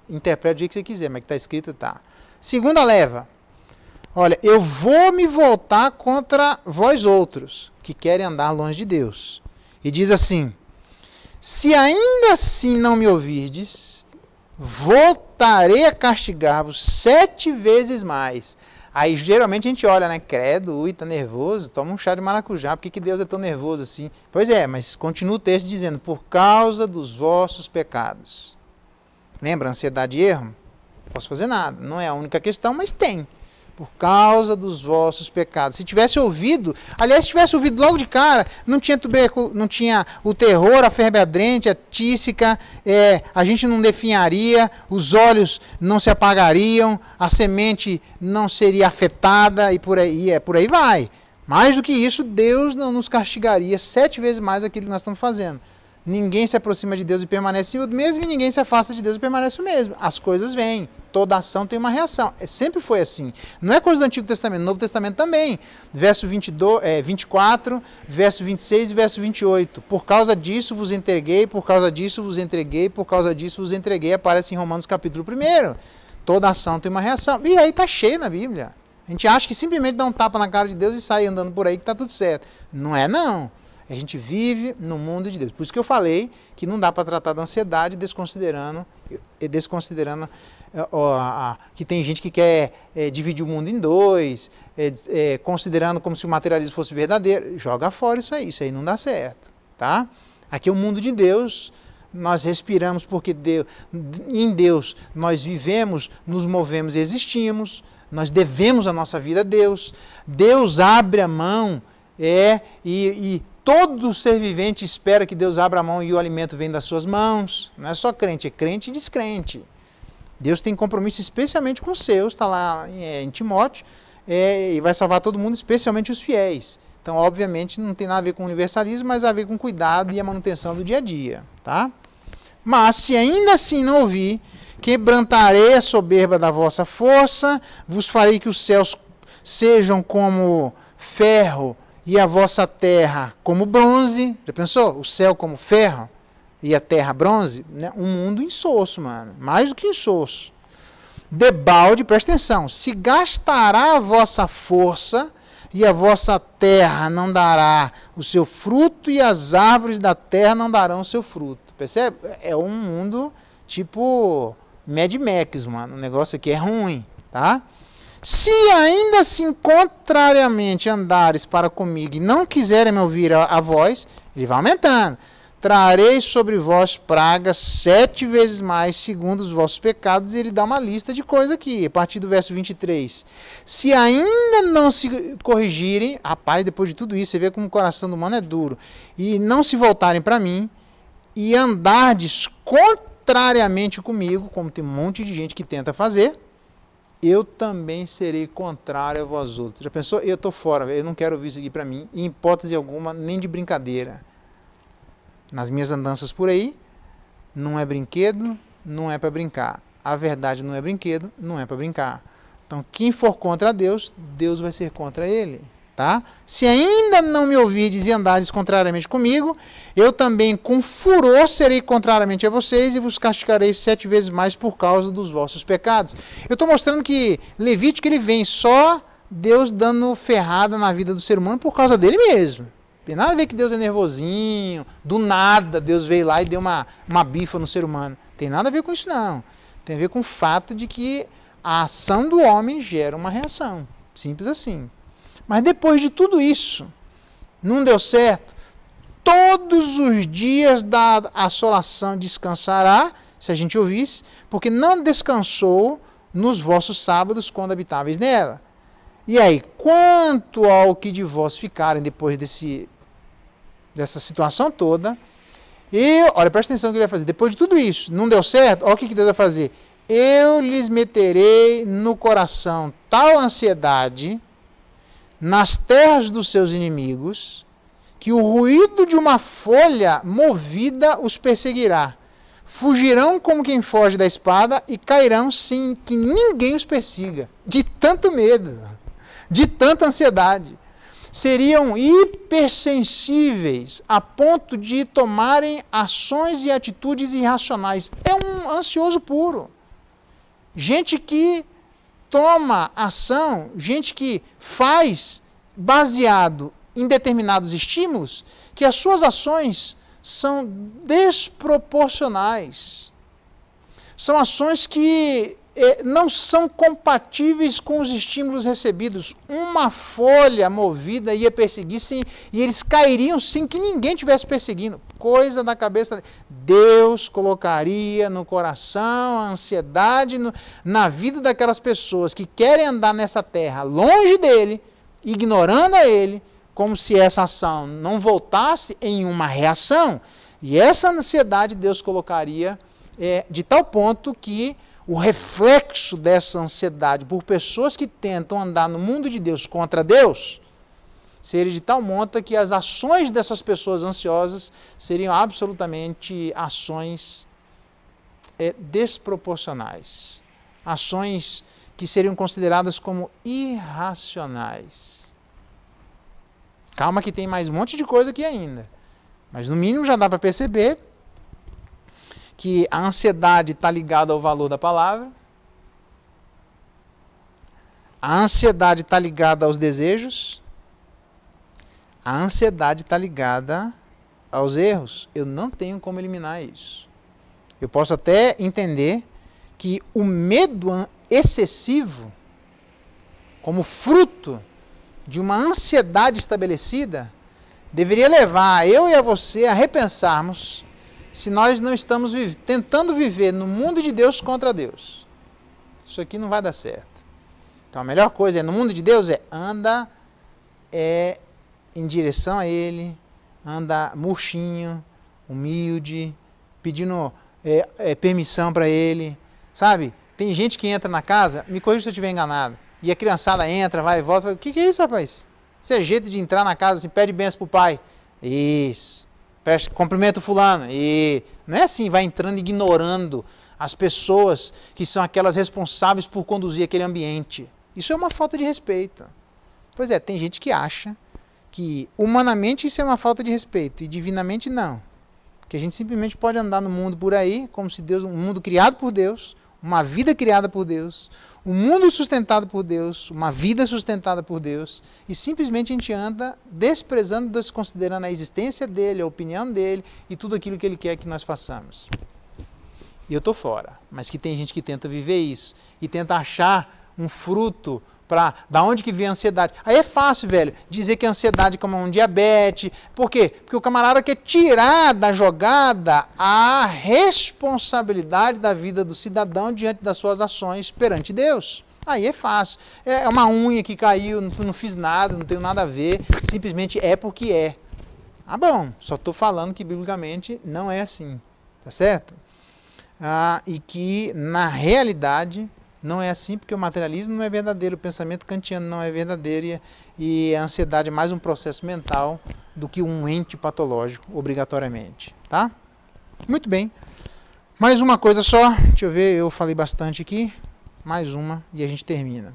Interprete do jeito que você quiser, mas que está escrito, tá. Segunda leva. Olha, eu vou me voltar contra vós outros, que querem andar longe de Deus. E diz assim, se ainda assim não me ouvirdes, voltarei a castigar-vos 7 vezes mais. Aí geralmente a gente olha, né? Credo, ui, tá nervoso, toma um chá de maracujá, por que Deus é tão nervoso assim? Pois é, mas continua o texto dizendo, por causa dos vossos pecados. Lembra, ansiedade e erro? Não posso fazer nada, não é a única questão, mas tem. Por causa dos vossos pecados. Se tivesse ouvido, aliás, se tivesse ouvido logo de cara, não tinha o terror, a febre ardente, a tísica, a gente não definharia, os olhos não se apagariam, a semente não seria afetada e por aí vai. Mais do que isso, Deus não nos castigaria 7 vezes mais aquilo que nós estamos fazendo. Ninguém se aproxima de Deus e permanece o mesmo, e ninguém se afasta de Deus e permanece o mesmo. As coisas vêm. Toda ação tem uma reação. Sempre foi assim. Não é coisa do Antigo Testamento, no Novo Testamento também. Verso 24, verso 26 e verso 28. Por causa disso vos entreguei, por causa disso vos entreguei, por causa disso vos entreguei. Aparece em Romanos capítulo 1. Toda ação tem uma reação. E aí está cheio na Bíblia. A gente acha que simplesmente dá um tapa na cara de Deus e sai andando por aí que está tudo certo. Não é não. A gente vive no mundo de Deus. Por isso que eu falei que não dá para tratar da ansiedade desconsiderando que tem gente que quer dividir o mundo em dois, considerando como se o materialismo fosse verdadeiro. Joga fora isso aí não dá certo. Tá? Aqui é o mundo de Deus, nós respiramos porque em Deus nós vivemos, nos movemos e existimos, nós devemos a nossa vida a Deus. Deus abre a mão e todo ser vivente espera que Deus abra a mão e o alimento vem das suas mãos. Não é só crente, é crente e descrente. Deus tem compromisso especialmente com os seus, está lá em Timóteo, e vai salvar todo mundo, especialmente os fiéis. Então, obviamente, não tem nada a ver com universalismo, mas a ver com cuidado e a manutenção do dia a dia. Tá? Mas, se ainda assim não ouvir, quebrantarei a soberba da vossa força, vos farei que os céus sejam como ferro, e a vossa terra como bronze. Já pensou? O céu como ferro e a terra bronze? Né? Um mundo insosso, mano. Mais do que insosso. Debalde, presta atenção. Se gastará a vossa força e a vossa terra não dará o seu fruto e as árvores da terra não darão o seu fruto. Percebe? É um mundo tipo Mad Max, mano. O negócio aqui é ruim, tá? Se ainda assim, contrariamente, andares para comigo e não quiserem me ouvir a voz, ele vai aumentando. trarei sobre vós pragas 7 vezes mais, segundo os vossos pecados. E ele dá uma lista de coisas aqui, a partir do verso 23. Se ainda não se corrigirem, rapaz, depois de tudo isso, você vê como o coração do humano é duro, e não se voltarem para mim, e andardes contrariamente comigo, como tem um monte de gente que tenta fazer, eu também serei contrário a vós outros. Já pensou? Eu estou fora, eu não quero ouvir isso aqui para mim, em hipótese alguma, nem de brincadeira. Nas minhas andanças por aí, não é brinquedo, não é para brincar. A verdade não é brinquedo, não é para brincar. Então, quem for contra Deus, Deus vai ser contra ele. Tá? Se ainda não me ouvirdes e andardes contrariamente comigo, eu também com furor serei contrariamente a vocês e vos castigarei 7 vezes mais por causa dos vossos pecados. Eu estou mostrando que Levítico ele vem só Deus dando ferrada na vida do ser humano por causa dele mesmo. Tem nada a ver que Deus é nervosinho, do nada Deus veio lá e deu uma bifa no ser humano. Tem nada a ver com isso não. Tem a ver com o fato de que a ação do homem gera uma reação. Simples assim. Mas depois de tudo isso, não deu certo. Todos os dias da assolação descansará, se a gente ouvisse, porque não descansou nos vossos sábados quando habitáveis nela. E aí, quanto ao que de vós ficarem depois dessa situação toda, olha, presta atenção no que ele vai fazer. Depois de tudo isso, não deu certo, olha o que Deus vai fazer. Eu lhes meterei no coração tal ansiedade nas terras dos seus inimigos, que o ruído de uma folha movida os perseguirá. Fugirão como quem foge da espada e cairão sem que ninguém os persiga. De tanto medo, de tanta ansiedade. Seriam hipersensíveis a ponto de tomarem ações e atitudes irracionais. É um ansioso puro. Gente que toma ação, gente que faz baseado em determinados estímulos, que as suas ações são desproporcionais. São ações que não são compatíveis com os estímulos recebidos. Uma folha movida ia perseguir e eles cairiam sem que ninguém estivesse perseguindo. Coisa da cabeça. Deus colocaria no coração a ansiedade na vida daquelas pessoas que querem andar nessa terra longe dele, ignorando a ele, como se essa ação não voltasse em uma reação. E essa ansiedade Deus colocaria de tal ponto que o reflexo dessa ansiedade por pessoas que tentam andar no mundo de Deus contra Deus seria de tal monta que as ações dessas pessoas ansiosas seriam absolutamente ações desproporcionais. Ações que seriam consideradas como irracionais. Calma que tem mais um monte de coisa aqui ainda. Mas no mínimo já dá para perceber que a ansiedade está ligada ao valor da palavra. A ansiedade está ligada aos desejos. A ansiedade está ligada aos erros. Eu não tenho como eliminar isso. Eu posso até entender que o medo excessivo, como fruto de uma ansiedade estabelecida, deveria levar eu e a você a repensarmos se nós não estamos tentando viver no mundo de Deus contra Deus. Isso aqui não vai dar certo. Então a melhor coisa no mundo de Deus anda em direção a Ele, anda murchinho, humilde, pedindo permissão para Ele. Sabe? Tem gente que entra na casa, me corrija se eu estiver enganado, e a criançada entra, vai e volta, fala, o que é isso, rapaz? Isso é jeito de entrar na casa, assim, pede bênção pro pai. Isso. Cumprimenta o fulano. E não é assim, vai entrando ignorando as pessoas que são aquelas responsáveis por conduzir aquele ambiente. Isso é uma falta de respeito. Pois tem gente que acha que humanamente isso é uma falta de respeito e divinamente não. Que a gente simplesmente pode andar no mundo por aí, como se Deus, um mundo criado por Deus, uma vida criada por Deus, um mundo sustentado por Deus, uma vida sustentada por Deus, e simplesmente a gente anda desprezando, desconsiderando a existência dele, a opinião dele e tudo aquilo que ele quer que nós façamos. E eu estou fora, mas que tem gente que tenta viver isso e tenta achar um fruto para da onde que vem a ansiedade. Aí é fácil, velho, dizer que a ansiedade é como um diabetes. Por quê? Porque o camarada quer tirar da jogada a responsabilidade da vida do cidadão diante das suas ações perante Deus. Aí é fácil. É uma unha que caiu, não fiz nada, não tenho nada a ver, simplesmente é porque é. Ah, bom, só estou falando que biblicamente não é assim, tá certo? E que na realidade não é assim, porque o materialismo não é verdadeiro, o pensamento kantiano não é verdadeiro e a ansiedade é mais um processo mental do que um ente patológico, obrigatoriamente, tá? Muito bem. Mais uma coisa só, deixa eu ver, eu falei bastante aqui, mais uma e a gente termina.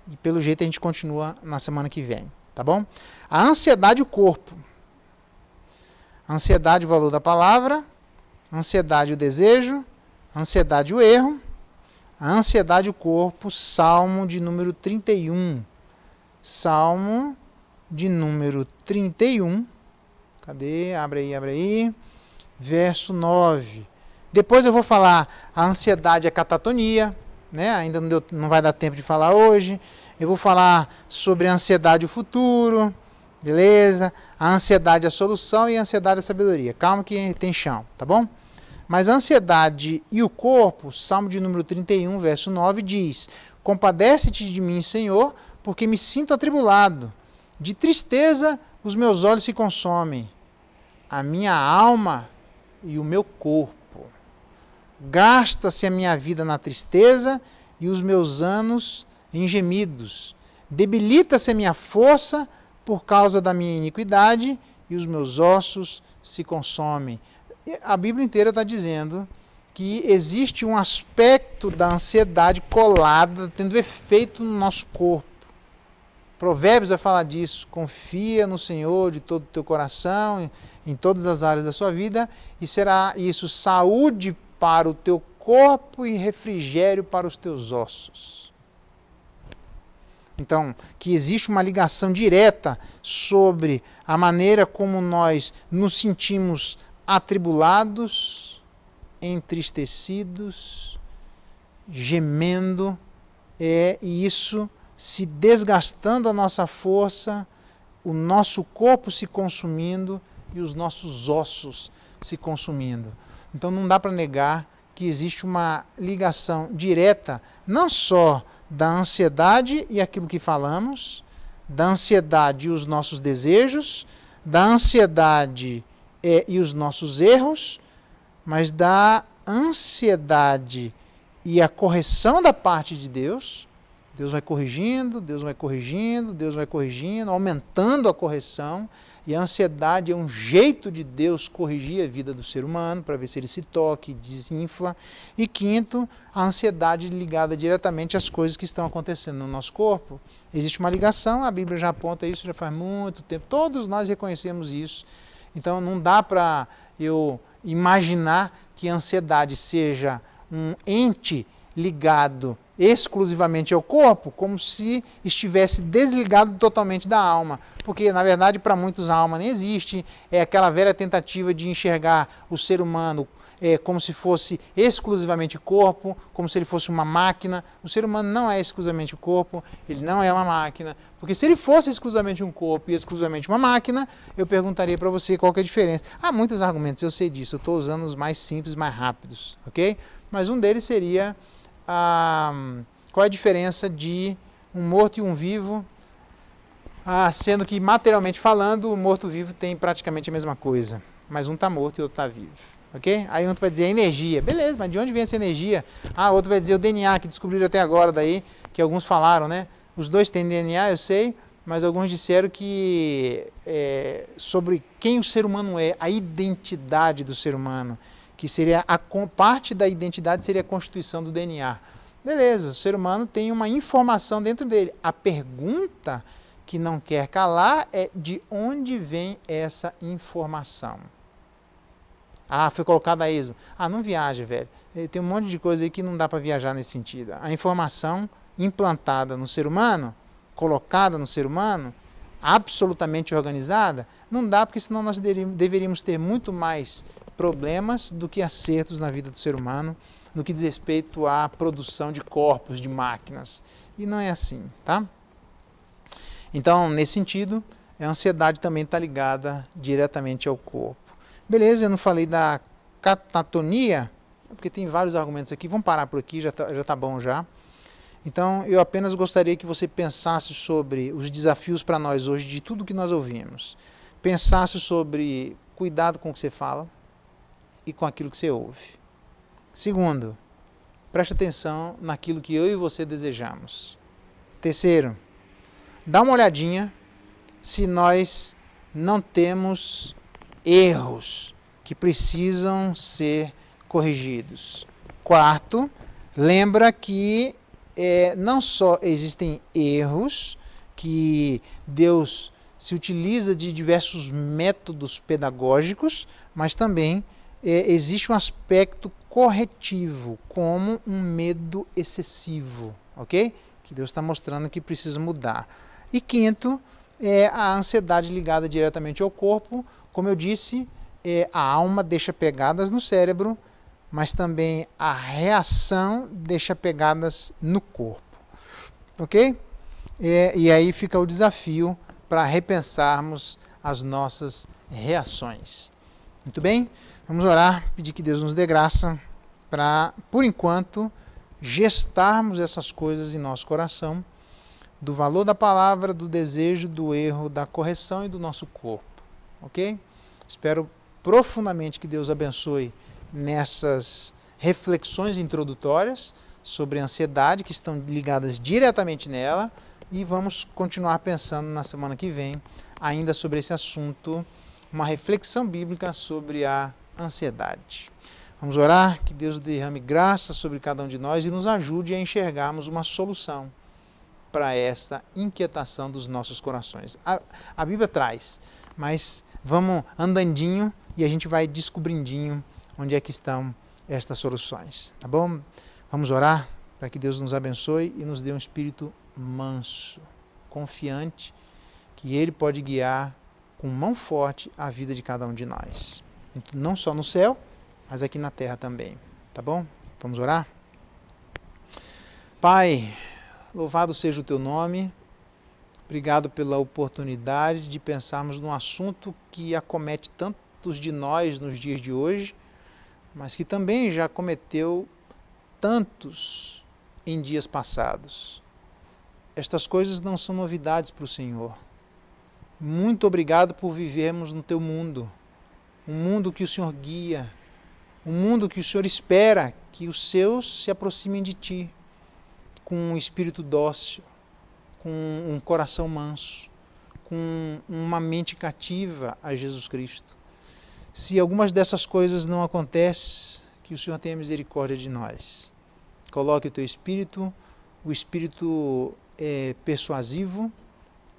E pelo jeito a gente continua na semana que vem, tá bom? A ansiedade e o corpo. Ansiedade, o valor da palavra, ansiedade, o desejo, ansiedade, o erro, a ansiedade, o corpo, Salmo de número 31. Salmo de número 31. Cadê? Abre aí. Verso 9. Depois eu vou falar a ansiedade, a catatonia, né? Ainda não vai dar tempo de falar hoje. Eu vou falar sobre a ansiedade, o futuro, beleza? A ansiedade, a solução e a ansiedade, a sabedoria. Calma que tem chão, tá bom? Mas a ansiedade e o corpo, Salmo de número 31, verso 9, diz: compadece-te de mim, Senhor, porque me sinto atribulado. De tristeza os meus olhos se consomem, a minha alma e o meu corpo. Gasta-se a minha vida na tristeza e os meus anos em gemidos. Debilita-se a minha força por causa da minha iniquidade e os meus ossos se consomem. A Bíblia inteira está dizendo que existe um aspecto da ansiedade colada, tendo efeito no nosso corpo. Provérbios vai falar disso. Confia no Senhor de todo o teu coração, em todas as áreas da sua vida, e será isso saúde para o teu corpo e refrigério para os teus ossos. Então, que existe uma ligação direta sobre a maneira como nós nos sentimos atribulados, entristecidos, gemendo, e isso se desgastando a nossa força, o nosso corpo se consumindo e os nossos ossos se consumindo. Então não dá para negar que existe uma ligação direta, não só da ansiedade e aquilo que falamos, da ansiedade e os nossos desejos, da ansiedade e os nossos erros, mas da ansiedade e a correção da parte de Deus. Deus vai corrigindo, Deus vai corrigindo, Deus vai corrigindo, aumentando a correção. E a ansiedade é um jeito de Deus corrigir a vida do ser humano, para ver se ele se toque, desinfla. E quinto, a ansiedade ligada diretamente às coisas que estão acontecendo no nosso corpo. Existe uma ligação, a Bíblia já aponta isso já faz muito tempo, todos nós reconhecemos isso. Então não dá para eu imaginar que a ansiedade seja um ente ligado exclusivamente ao corpo, como se estivesse desligado totalmente da alma, porque na verdade para muitos a alma nem existe, é aquela velha tentativa de enxergar o ser humano como se fosse exclusivamente corpo, como se ele fosse uma máquina. O ser humano não é exclusivamente o corpo, ele não é uma máquina, porque se ele fosse exclusivamente um corpo e exclusivamente uma máquina, eu perguntaria para você qual que é a diferença. Há muitos argumentos, eu sei disso, eu estou usando os mais simples, mais rápidos, ok? Mas um deles seria qual é a diferença de um morto e um vivo, sendo que materialmente falando, o morto-vivo tem praticamente a mesma coisa, mas um está morto e o outro está vivo. Okay? Aí um vai dizer a energia, beleza, mas de onde vem essa energia? Outro vai dizer o DNA, que descobriram até agora daí, que alguns falaram, né? Os dois têm DNA, eu sei, mas alguns disseram que sobre quem o ser humano é, a identidade do ser humano, que seria parte da identidade seria a constituição do DNA. Beleza, o ser humano tem uma informação dentro dele. A pergunta que não quer calar é de onde vem essa informação? Foi colocada a esmo. Não viaja, velho. Tem um monte de coisa aí que não dá para viajar nesse sentido. A informação implantada no ser humano, colocada no ser humano, absolutamente organizada, não dá, porque senão nós deveríamos ter muito mais problemas do que acertos na vida do ser humano, no que diz respeito à produção de corpos, de máquinas. E não é assim, tá? Então, nesse sentido, a ansiedade também está ligada diretamente ao corpo. Beleza, eu não falei da catatonia, porque tem vários argumentos aqui. Vamos parar por aqui, já tá bom já. Então, eu apenas gostaria que você pensasse sobre os desafios para nós hoje, de tudo que nós ouvimos. Pensasse sobre cuidado com o que você fala e com aquilo que você ouve. Segundo, preste atenção naquilo que eu e você desejamos. Terceiro, dá uma olhadinha se nós não temos erros que precisam ser corrigidos. Quarto, lembra que não só existem erros, que Deus se utiliza de diversos métodos pedagógicos, mas também existe um aspecto corretivo, como um medo excessivo, ok? Que Deus está mostrando que precisa mudar. E quinto, a ansiedade ligada diretamente ao corpo. Como eu disse, a alma deixa pegadas no cérebro, mas também a reação deixa pegadas no corpo. Ok? E aí fica o desafio para repensarmos as nossas reações. Muito bem? Vamos orar, pedir que Deus nos dê graça para, por enquanto, gestarmos essas coisas em nosso coração, do valor da palavra, do desejo, do erro, da correção e do nosso corpo. Ok? Espero profundamente que Deus abençoe nessas reflexões introdutórias sobre a ansiedade, que estão ligadas diretamente nela, e vamos continuar pensando na semana que vem, ainda sobre esse assunto, uma reflexão bíblica sobre a ansiedade. Vamos orar, que Deus derrame graça sobre cada um de nós e nos ajude a enxergarmos uma solução para essa inquietação dos nossos corações. A Bíblia traz, mas vamos andandinho e a gente vai descobrindinho onde é que estão estas soluções, tá bom? Vamos orar para que Deus nos abençoe e nos dê um espírito manso, confiante, que Ele pode guiar com mão forte a vida de cada um de nós. Não só no céu, mas aqui na terra também, tá bom? Vamos orar? Pai, louvado seja o Teu nome, obrigado pela oportunidade de pensarmos num assunto que acomete tantos de nós nos dias de hoje, mas que também já cometeu tantos em dias passados. Estas coisas não são novidades para o Senhor. Muito obrigado por vivermos no Teu mundo, um mundo que o Senhor guia, um mundo que o Senhor espera que os seus se aproximem de Ti, com um espírito dócil, com um coração manso, com uma mente cativa a Jesus Cristo. Se algumas dessas coisas não acontecem, que o Senhor tenha misericórdia de nós. Coloque o Teu Espírito, o Espírito persuasivo,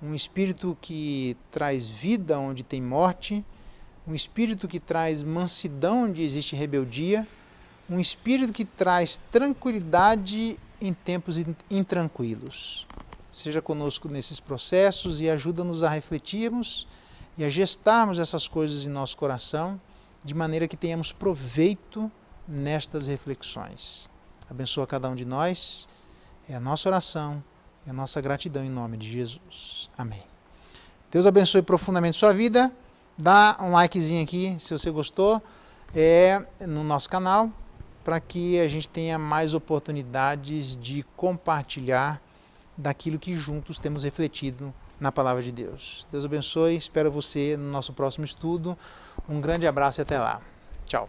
um Espírito que traz vida onde tem morte, um Espírito que traz mansidão onde existe rebeldia, um Espírito que traz tranquilidade em tempos intranquilos. Seja conosco nesses processos e ajuda-nos a refletirmos e a gestarmos essas coisas em nosso coração, de maneira que tenhamos proveito nestas reflexões. Abençoa cada um de nós, é a nossa oração, é a nossa gratidão em nome de Jesus. Amém. Deus abençoe profundamente sua vida, dá um likezinho aqui se você gostou, no nosso canal, para que a gente tenha mais oportunidades de compartilhar daquilo que juntos temos refletido na Palavra de Deus. Deus abençoe, espero você no nosso próximo estudo. Um grande abraço e até lá. Tchau.